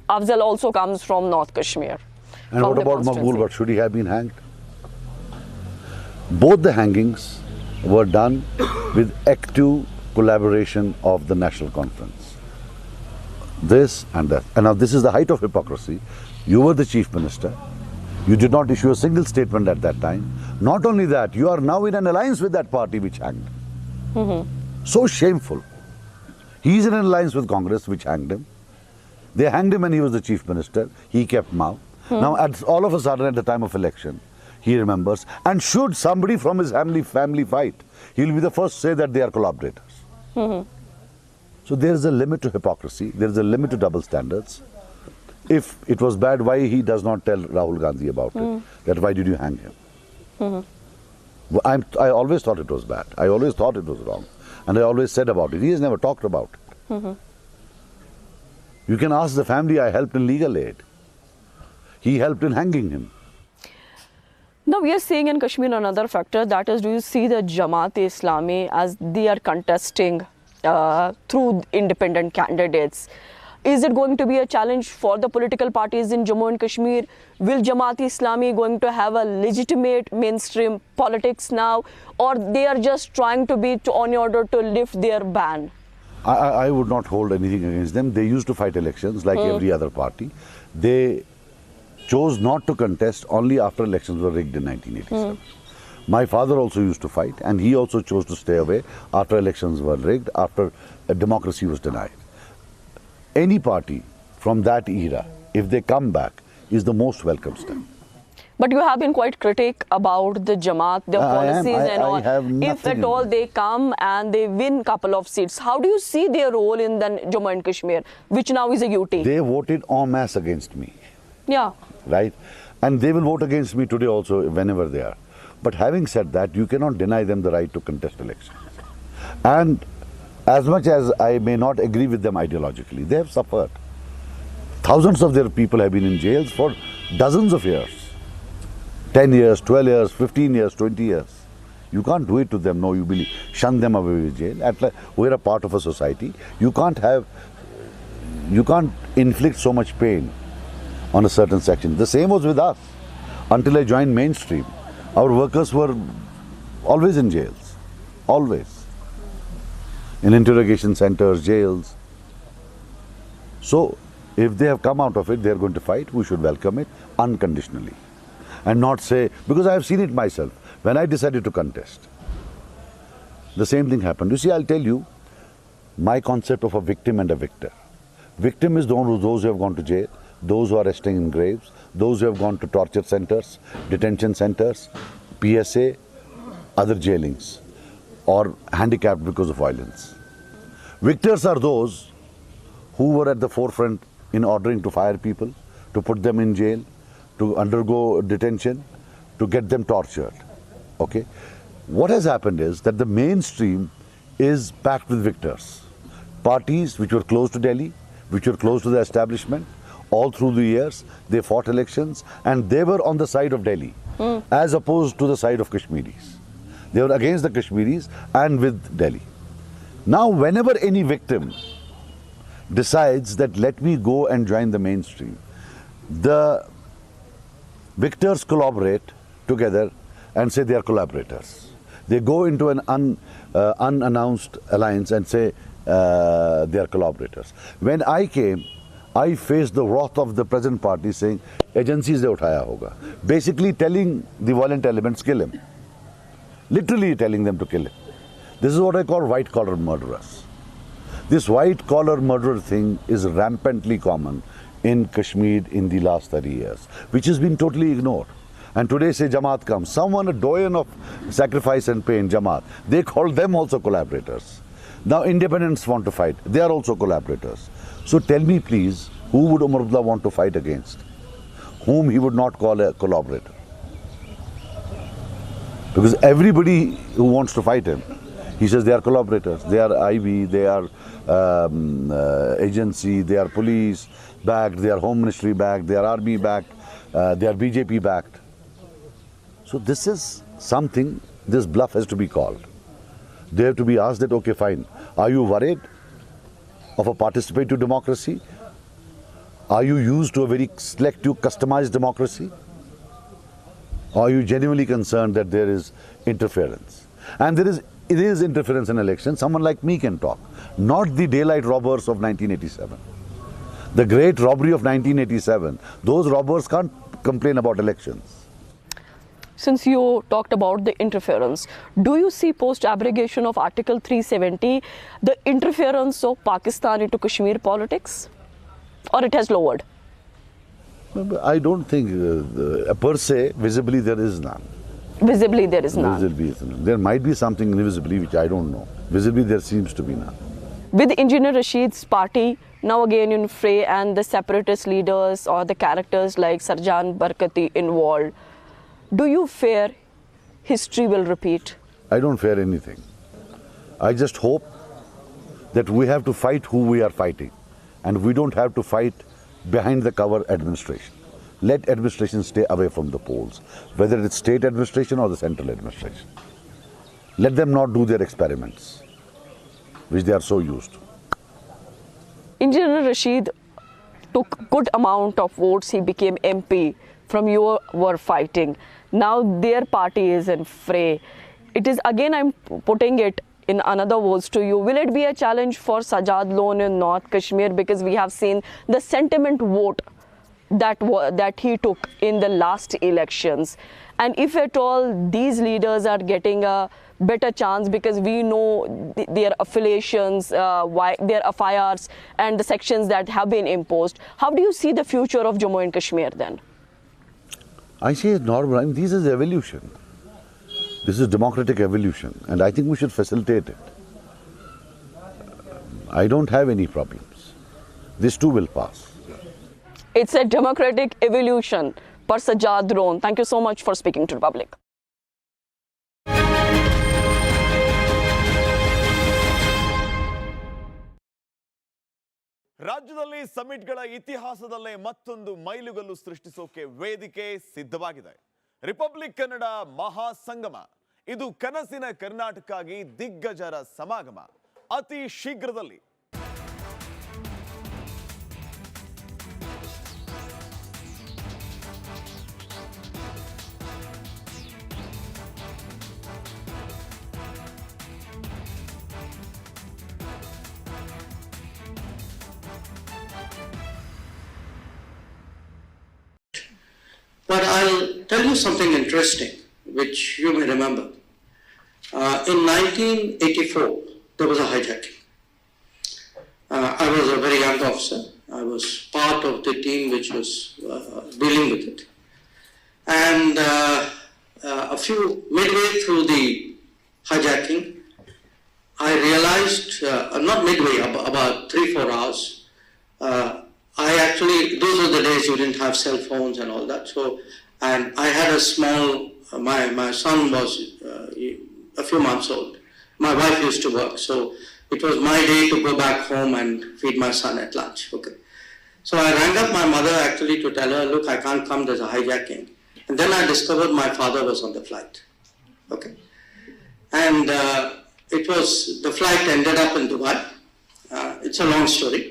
Afzal also comes from North Kashmir. And what about Maqbool Bhatt? Should he have been hanged? Both the hangings were done with active collaboration of the National Conference. This and that. And now this is the height of hypocrisy. You were the Chief Minister. You did not issue a single statement at that time. Not only that, you are now in an alliance with that party which hanged. So shameful. He is in an alliance with Congress which hanged him. They hanged him when he was the Chief Minister. He kept mouth. Now all of a sudden at the time of election, he remembers. And should somebody from his family fight, he will be the first to say that they are collaborators. So there is a limit to hypocrisy. There is a limit to double standards. If it was bad, why he does not tell Rahul Gandhi about it? That why did you hang him? I always thought it was bad. I always thought it was wrong. And I always said about it. He has never talked about it. You can ask the family, I helped in legal aid. He helped in hanging him. Now we are seeing in Kashmir another factor, that is, do you see the Jamaat-e-Islami as they are contesting through independent candidates? Is it going to be a challenge for the political parties in Jammu and Kashmir? Will Jamaat-e-Islami going to have a legitimate mainstream politics now, or they are just trying to be on order to lift their ban? I would not hold anything against them. They used to fight elections like every other party. They chose not to contest only after elections were rigged in 1987. My father also used to fight, and he also chose to stay away after elections were rigged, after democracy was denied. Any party from that era, if they come back, is the most welcome step. But you have been quite critic about the Jamaat, their policies and all. If at all they come and they win couple of seats, how do you see their role in the Jammu and Kashmir, which now is a UT? They voted en masse against me. Yeah. Right? And they will vote against me today also, whenever they are. But having said that, you cannot deny them the right to contest elections. And as much as I may not agree with them ideologically, they have suffered. Thousands of their people have been in jails for dozens of years. 10 years, 12 years, 15 years, 20 years. You can't do it to them. No, you will shun them away with jail. We're a part of a society. You can't inflict so much pain on a certain section. The same was with us. Until I joined mainstream, our workers were always in jails. Always. In interrogation centers, jails. So, if they have come out of it, they are going to fight. We should welcome it unconditionally. And not say, because I have seen it myself, when I decided to contest, the same thing happened. You see, I'll tell you my concept of a victim and a victor. Victim is those who have gone to jail, those who are resting in graves, those who have gone to torture centers, detention centers, PSA, other jailings, or handicapped because of violence. Victors are those who were at the forefront in ordering to fire people, to put them in jail, to undergo detention, to get them tortured. Okay? What has happened is that the mainstream is packed with victors. Parties which were close to Delhi, which were close to the establishment, all through the years, they fought elections and they were on the side of Delhi, as opposed to the side of Kashmiris. They were against the Kashmiris and with Delhi. Now, whenever any victim decides that let me go and join the mainstream, the victors collaborate together and say they are collaborators. They go into an unannounced alliance and say they are collaborators. When I came, I faced the wrath of the present party saying, agencies ne uthaya hoga. Basically telling the violent elements, kill him. Literally telling them to kill him. This is what I call white-collar murderers. This white-collar murderer thing is rampantly common in Kashmir in the last 30 years, which has been totally ignored. And today, say Jamaat comes, someone, a doyen of sacrifice and pain, Jamaat, they call them also collaborators. Now independents want to fight, they are also collaborators. So tell me please, who would Umar Abdullah want to fight against? Whom he would not call a collaborator? Because everybody who wants to fight him, he says they are collaborators, they are IB, they are agency, they are police backed, they are home ministry backed, they are army backed, they are BJP backed. So this is something, this bluff has to be called. They have to be asked that, okay, fine, are you worried of a participative democracy? Are you used to a very selective, customized democracy? Or are you genuinely concerned that there is interference? And it is interference in elections. Someone like me can talk, not the daylight robbers of 1987. The great robbery of 1987, those robbers can't complain about elections. Since you talked about the interference, do you see post-abrogation of Article 370 the interference of Pakistan into Kashmir politics? Or it has lowered? I don't think per se, visibly there is none. Visibly there is none. Visibly is none. There might be something invisibly which I don't know. Visibly there seems to be none. With Engineer Rashid's party now again in fray and the separatist leaders or the characters like Sarjan Barkati involved, do you fear history will repeat? I don't fear anything. I just hope that we have to fight who we are fighting. And we don't have to fight behind the cover administration. Let administration stay away from the polls, whether it's state administration or the central administration. Let them not do their experiments, which they are so used to. Engineer Rashid took good amount of votes. He became MP from your were fighting. Now their party is in fray. It is again, I'm putting it in another words to you, will it be a challenge for Sajad Lone in North Kashmir, because we have seen the sentiment vote that he took in the last elections, and if at all these leaders are getting a better chance, because we know their affiliations, their FIRs and the sections that have been imposed, how do you see the future of Jammu and Kashmir then? I say it's normal. I mean, this is evolution. This is democratic evolution, and I think we should facilitate it. I don't have any problems. This too will pass. It's a democratic evolution. Per Sajad Lone, thank you so much for speaking to the public. ರಾಜ್ಯದಲ್ಲಿ ಸಮಿಟ್ಗಳ ಇತಿಹಾಸದಲ್ಲೇ ಮತ್ತೊಂದು ಮೈಲುಗಲ್ಲು ಸೃಷ್ಟಿಸೋಕೆ ವೇದಿಕೆ ಸಿದ್ಧವಾಗಿದೆ. Republic Kannada ಮಹಾಸಂಗಮ. ಇದು ಕನಸಿನ ಕರ್ನಾಟಕಕ್ಕಾಗಿ ದಿಗ್ಗಜರ ಸಮಾಗಮ. ಅತಿ ಶೀಘ್ರದಲ್ಲಿ But I'll tell you something interesting, which you may remember. In 1984, there was a hijacking. I was a very young officer. I was part of the team which was dealing with it. And midway through the hijacking, I realized, not midway, about 3-4 hours, those were the days you didn't have cell phones and all that. So, and I had a small, my son was a few months old. My wife used to work, so it was my day to go back home and feed my son at lunch. Okay. So I rang up my mother actually to tell her, look, I can't come, there's a hijacking. And then I discovered my father was on the flight. Okay. And the flight ended up in Dubai. It's a long story.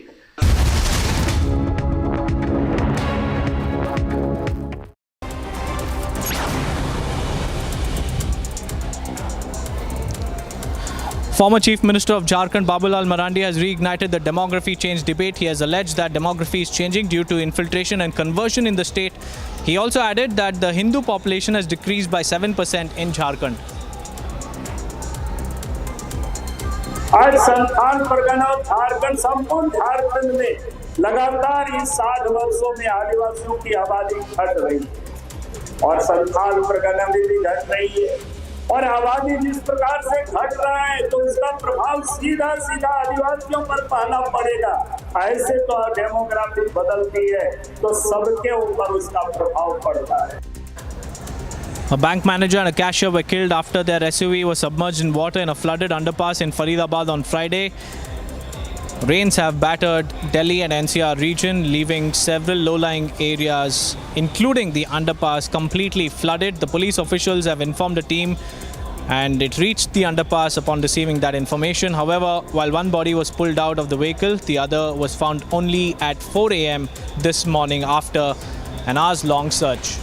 Former Chief Minister of Jharkhand Babulal Marandi has reignited the demography change debate. He has alleged that demography is changing due to infiltration and conversion in the state. He also added that the Hindu population has decreased by 7% in Jharkhand. आज संथाल परगना झारखंड संपूर्ण झारखंड में लगातार इस 60 वर्षों में आदिवासियों की आबादी घट रही है और संथाल परगना में भी घट रही है और आबादी जिस प्रकार से घट रहा है तो इसका प्रभाव सीधा सीधा आदिवासियों पर पहला पड़ेगा। ऐसे तो डेमोग्राफी बदलती है तो सबके ऊपर उसका प्रभाव पड़ता है। A bank manager and a cashier were killed after their SUV was submerged in water in a flooded underpass in Faridabad on Friday. Rains have battered Delhi and NCR region, leaving several low-lying areas, including the underpass, completely flooded. The police officials have informed the team and it reached the underpass upon receiving that information. However, while one body was pulled out of the vehicle, the other was found only at 4 a.m. this morning after an hours-long search.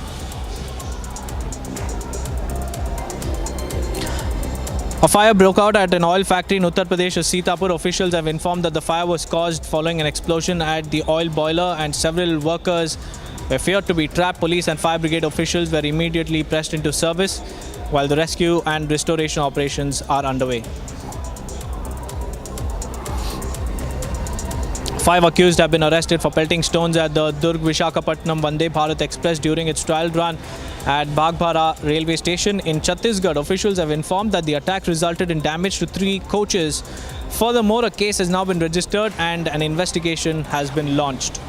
A fire broke out at an oil factory in Uttar Pradesh's Sitapur. Officials have informed that the fire was caused following an explosion at the oil boiler and several workers were feared to be trapped. Police and fire brigade officials were immediately pressed into service while the rescue and restoration operations are underway. 5 accused have been arrested for pelting stones at the Durg-Visakhapatnam Vande Bharat Express during its trial run at Baghbara railway station in Chhattisgarh. Officials have informed that the attack resulted in damage to 3 coaches. Furthermore, a case has now been registered and an investigation has been launched.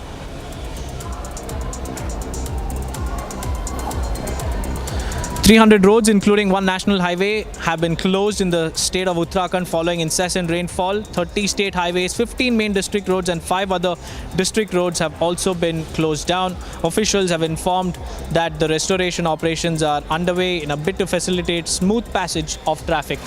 300 roads, including one national highway, have been closed in the state of Uttarakhand following incessant rainfall. 30 state highways, 15 main district roads and 5 other district roads have also been closed down. Officials have informed that the restoration operations are underway in a bid to facilitate smooth passage of traffic.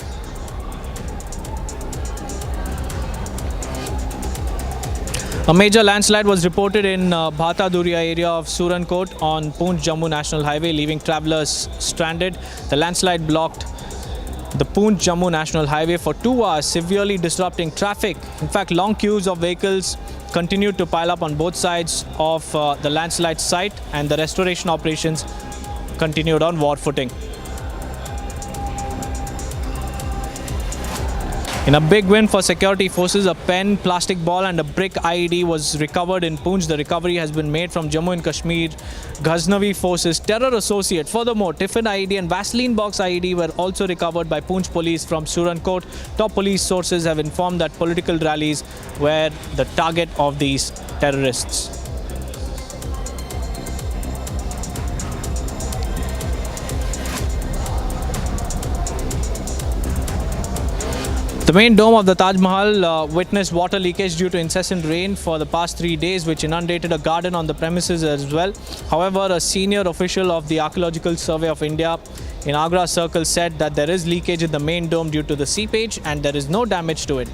A major landslide was reported in Bhataduria area of Surankot on Poonch Jammu National Highway, leaving travellers stranded. The landslide blocked the Poonch Jammu National Highway for 2 hours, severely disrupting traffic. In fact, long queues of vehicles continued to pile up on both sides of the landslide site, and the restoration operations continued on war footing. In a big win for security forces, a pen, plastic ball and a brick IED was recovered in Poonch. The recovery has been made from Jammu and Kashmir Ghaznavi forces terror associate. Furthermore, Tiffin IED and Vaseline box IED were also recovered by Poonch police from Surankot. Top police sources have informed that political rallies were the target of these terrorists. The main dome of the Taj Mahal witnessed water leakage due to incessant rain for the past 3 days, which inundated a garden on the premises as well. However, a senior official of the Archaeological Survey of India in Agra Circle said that there is leakage in the main dome due to the seepage and there is no damage to it.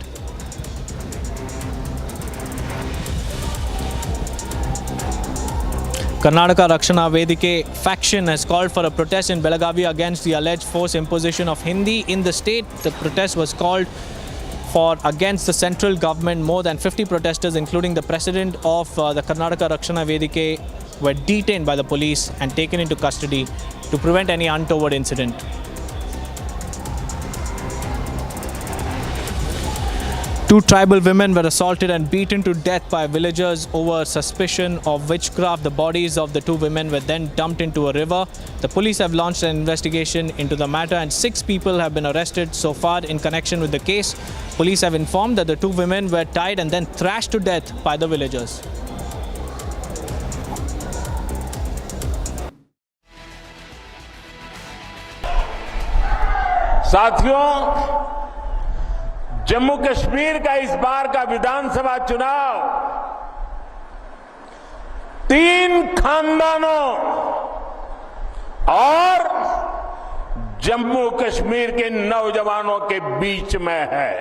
Karnataka Rakshana Vedike faction has called for a protest in Belagavi against the alleged forced imposition of Hindi in the state. The protest was called for against the central government. More than 50 protesters, including the president of the Karnataka Rakshana Vedike, were detained by the police and taken into custody to prevent any untoward incident. Two tribal women were assaulted and beaten to death by villagers over suspicion of witchcraft. The bodies of the 2 women were then dumped into a river. The police have launched an investigation into the matter and 6 people have been arrested so far in connection with the case. Police have informed that the 2 women were tied and then thrashed to death by the villagers. साथियों, जम्मू कश्मीर का इस बार का विधानसभा चुनाव 3 खानदानों और जम्मू कश्मीर के नौजवानों के बीच में है।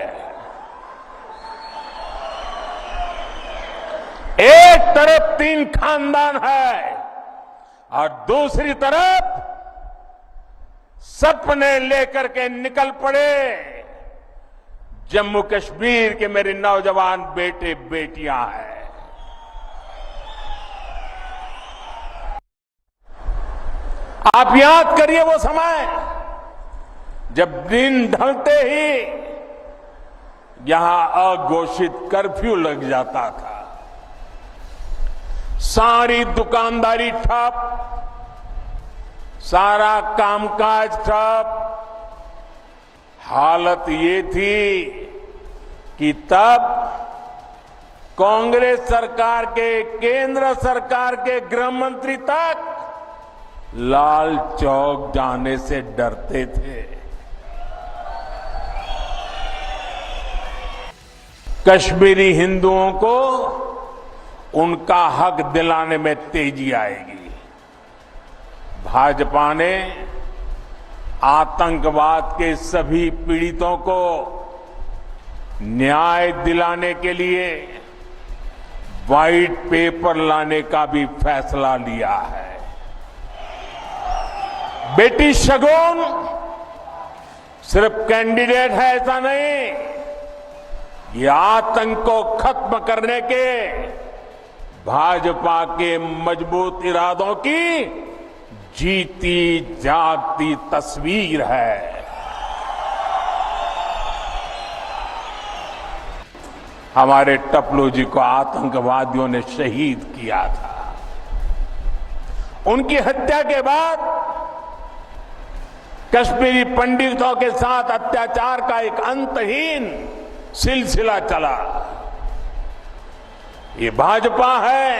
एक तरफ 3 खानदान है और दूसरी तरफ सपने लेकर के निकल पड़े जम्मू कश्मीर के मेरे नौजवान बेटे बेटियां हैं। आप याद करिए वो समय जब दिन ढलते ही यहां अघोषित कर्फ्यू लग जाता था, सारी दुकानदारी ठप, सारा कामकाज ठप। हालत ये थी कि तब कांग्रेस सरकार के, केंद्र सरकार के गृह मंत्री तक लाल चौक जाने से डरते थे। कश्मीरी हिंदुओं को उनका हक दिलाने में तेजी आएगी। भाजपा ने आतंकवाद के सभी पीड़ितों को न्याय दिलाने के लिए व्हाइट पेपर लाने का भी फैसला लिया है। बेटी शगुन सिर्फ कैंडिडेट है ऐसा नहीं, ये आतंक को खत्म करने के भाजपा के मजबूत इरादों की जीती जागती तस्वीर है। हमारे टपलू जी को आतंकवादियों ने शहीद किया था। उनकी हत्या के बाद कश्मीरी पंडितों के साथ अत्याचार का एक अंतहीन सिलसिला चला। ये भाजपा है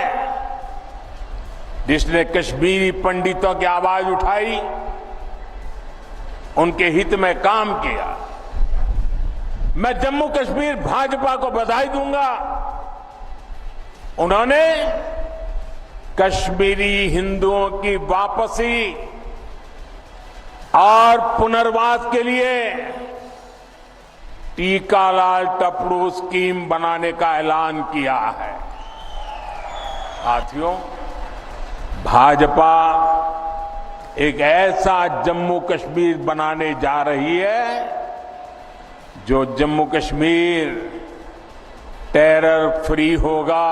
जिसने कश्मीरी पंडितों की आवाज उठाई, उनके हित में काम किया। मैं जम्मू कश्मीर भाजपा को बधाई दूंगा। उन्होंने कश्मीरी हिंदुओं की वापसी और पुनर्वास के लिए टीकालाल टपलू स्कीम बनाने का ऐलान किया है। साथियों, भाजपा एक ऐसा जम्मू कश्मीर बनाने जा रही है जो जम्मू कश्मीर टेरर फ्री होगा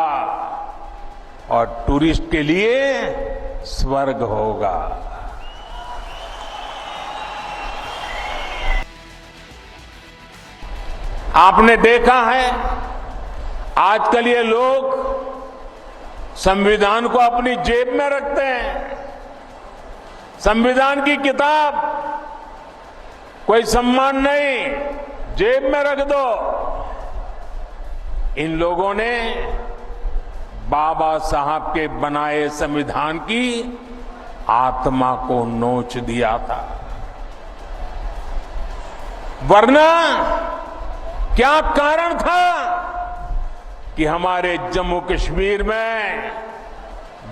और टूरिस्ट के लिए स्वर्ग होगा। आपने देखा है आजकल ये लोग संविधान को अपनी जेब में रखते हैं। संविधान की किताब कोई सम्मान नहीं, जेब में रख दो। इन लोगों ने बाबा साहब के बनाए संविधान की आत्मा को नोच दिया था। वरना क्या कारण था कि हमारे जम्मू कश्मीर में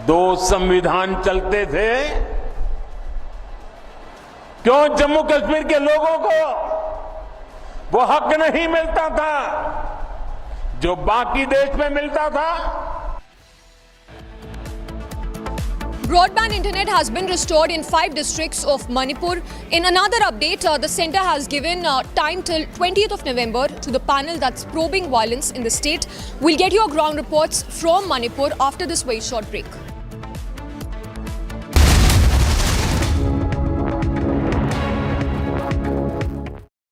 2 संविधान चलते थे? क्यों जम्मू कश्मीर के लोगों को वो हक नहीं मिलता था जो बाकी देश में मिलता था? Broadband internet has been restored in 5 districts of Manipur. In another update, the centre has given time till 20th of November to the panel that's probing violence in the state. We'll get your ground reports from Manipur after this very short break.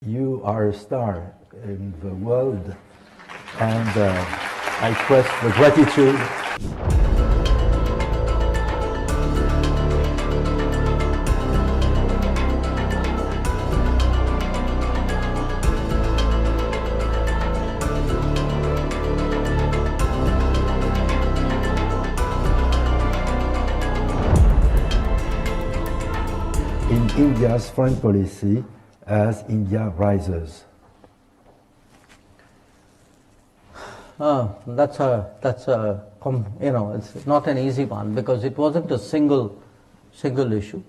You are a star in the world, and I express the gratitude. In India's foreign policy as India rises? That's a it's not an easy one because it wasn't a single issue.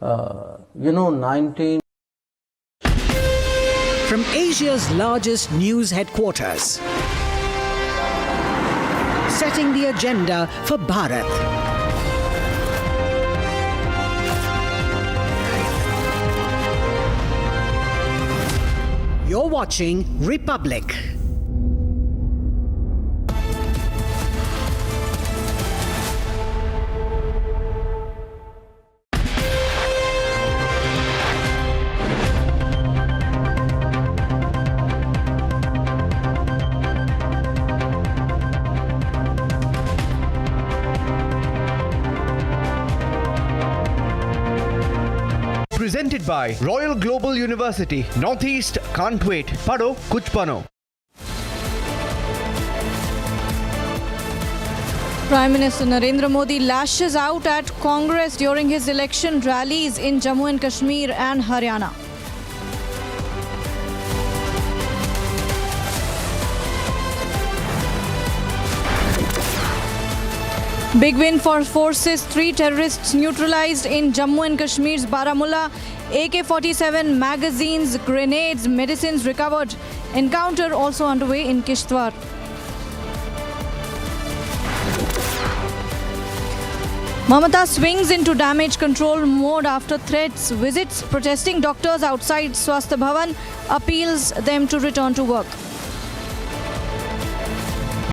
19 From Asia's largest news headquarters, setting the agenda for Bharat. You're watching Republic. Presented by Royal Global University, Northeast can't wait. Pado kuch bano. Prime Minister Narendra Modi lashes out at Congress during his election rallies in Jammu and Kashmir and Haryana. Big win for forces. 3 terrorists neutralized in Jammu and Kashmir's Baramulla. AK-47 magazines, grenades, medicines recovered. Encounter also underway in Kishtwar. Mamata swings into damage control mode after threats, visits protesting doctors outside Swasthya Bhavan, appeals them to return to work.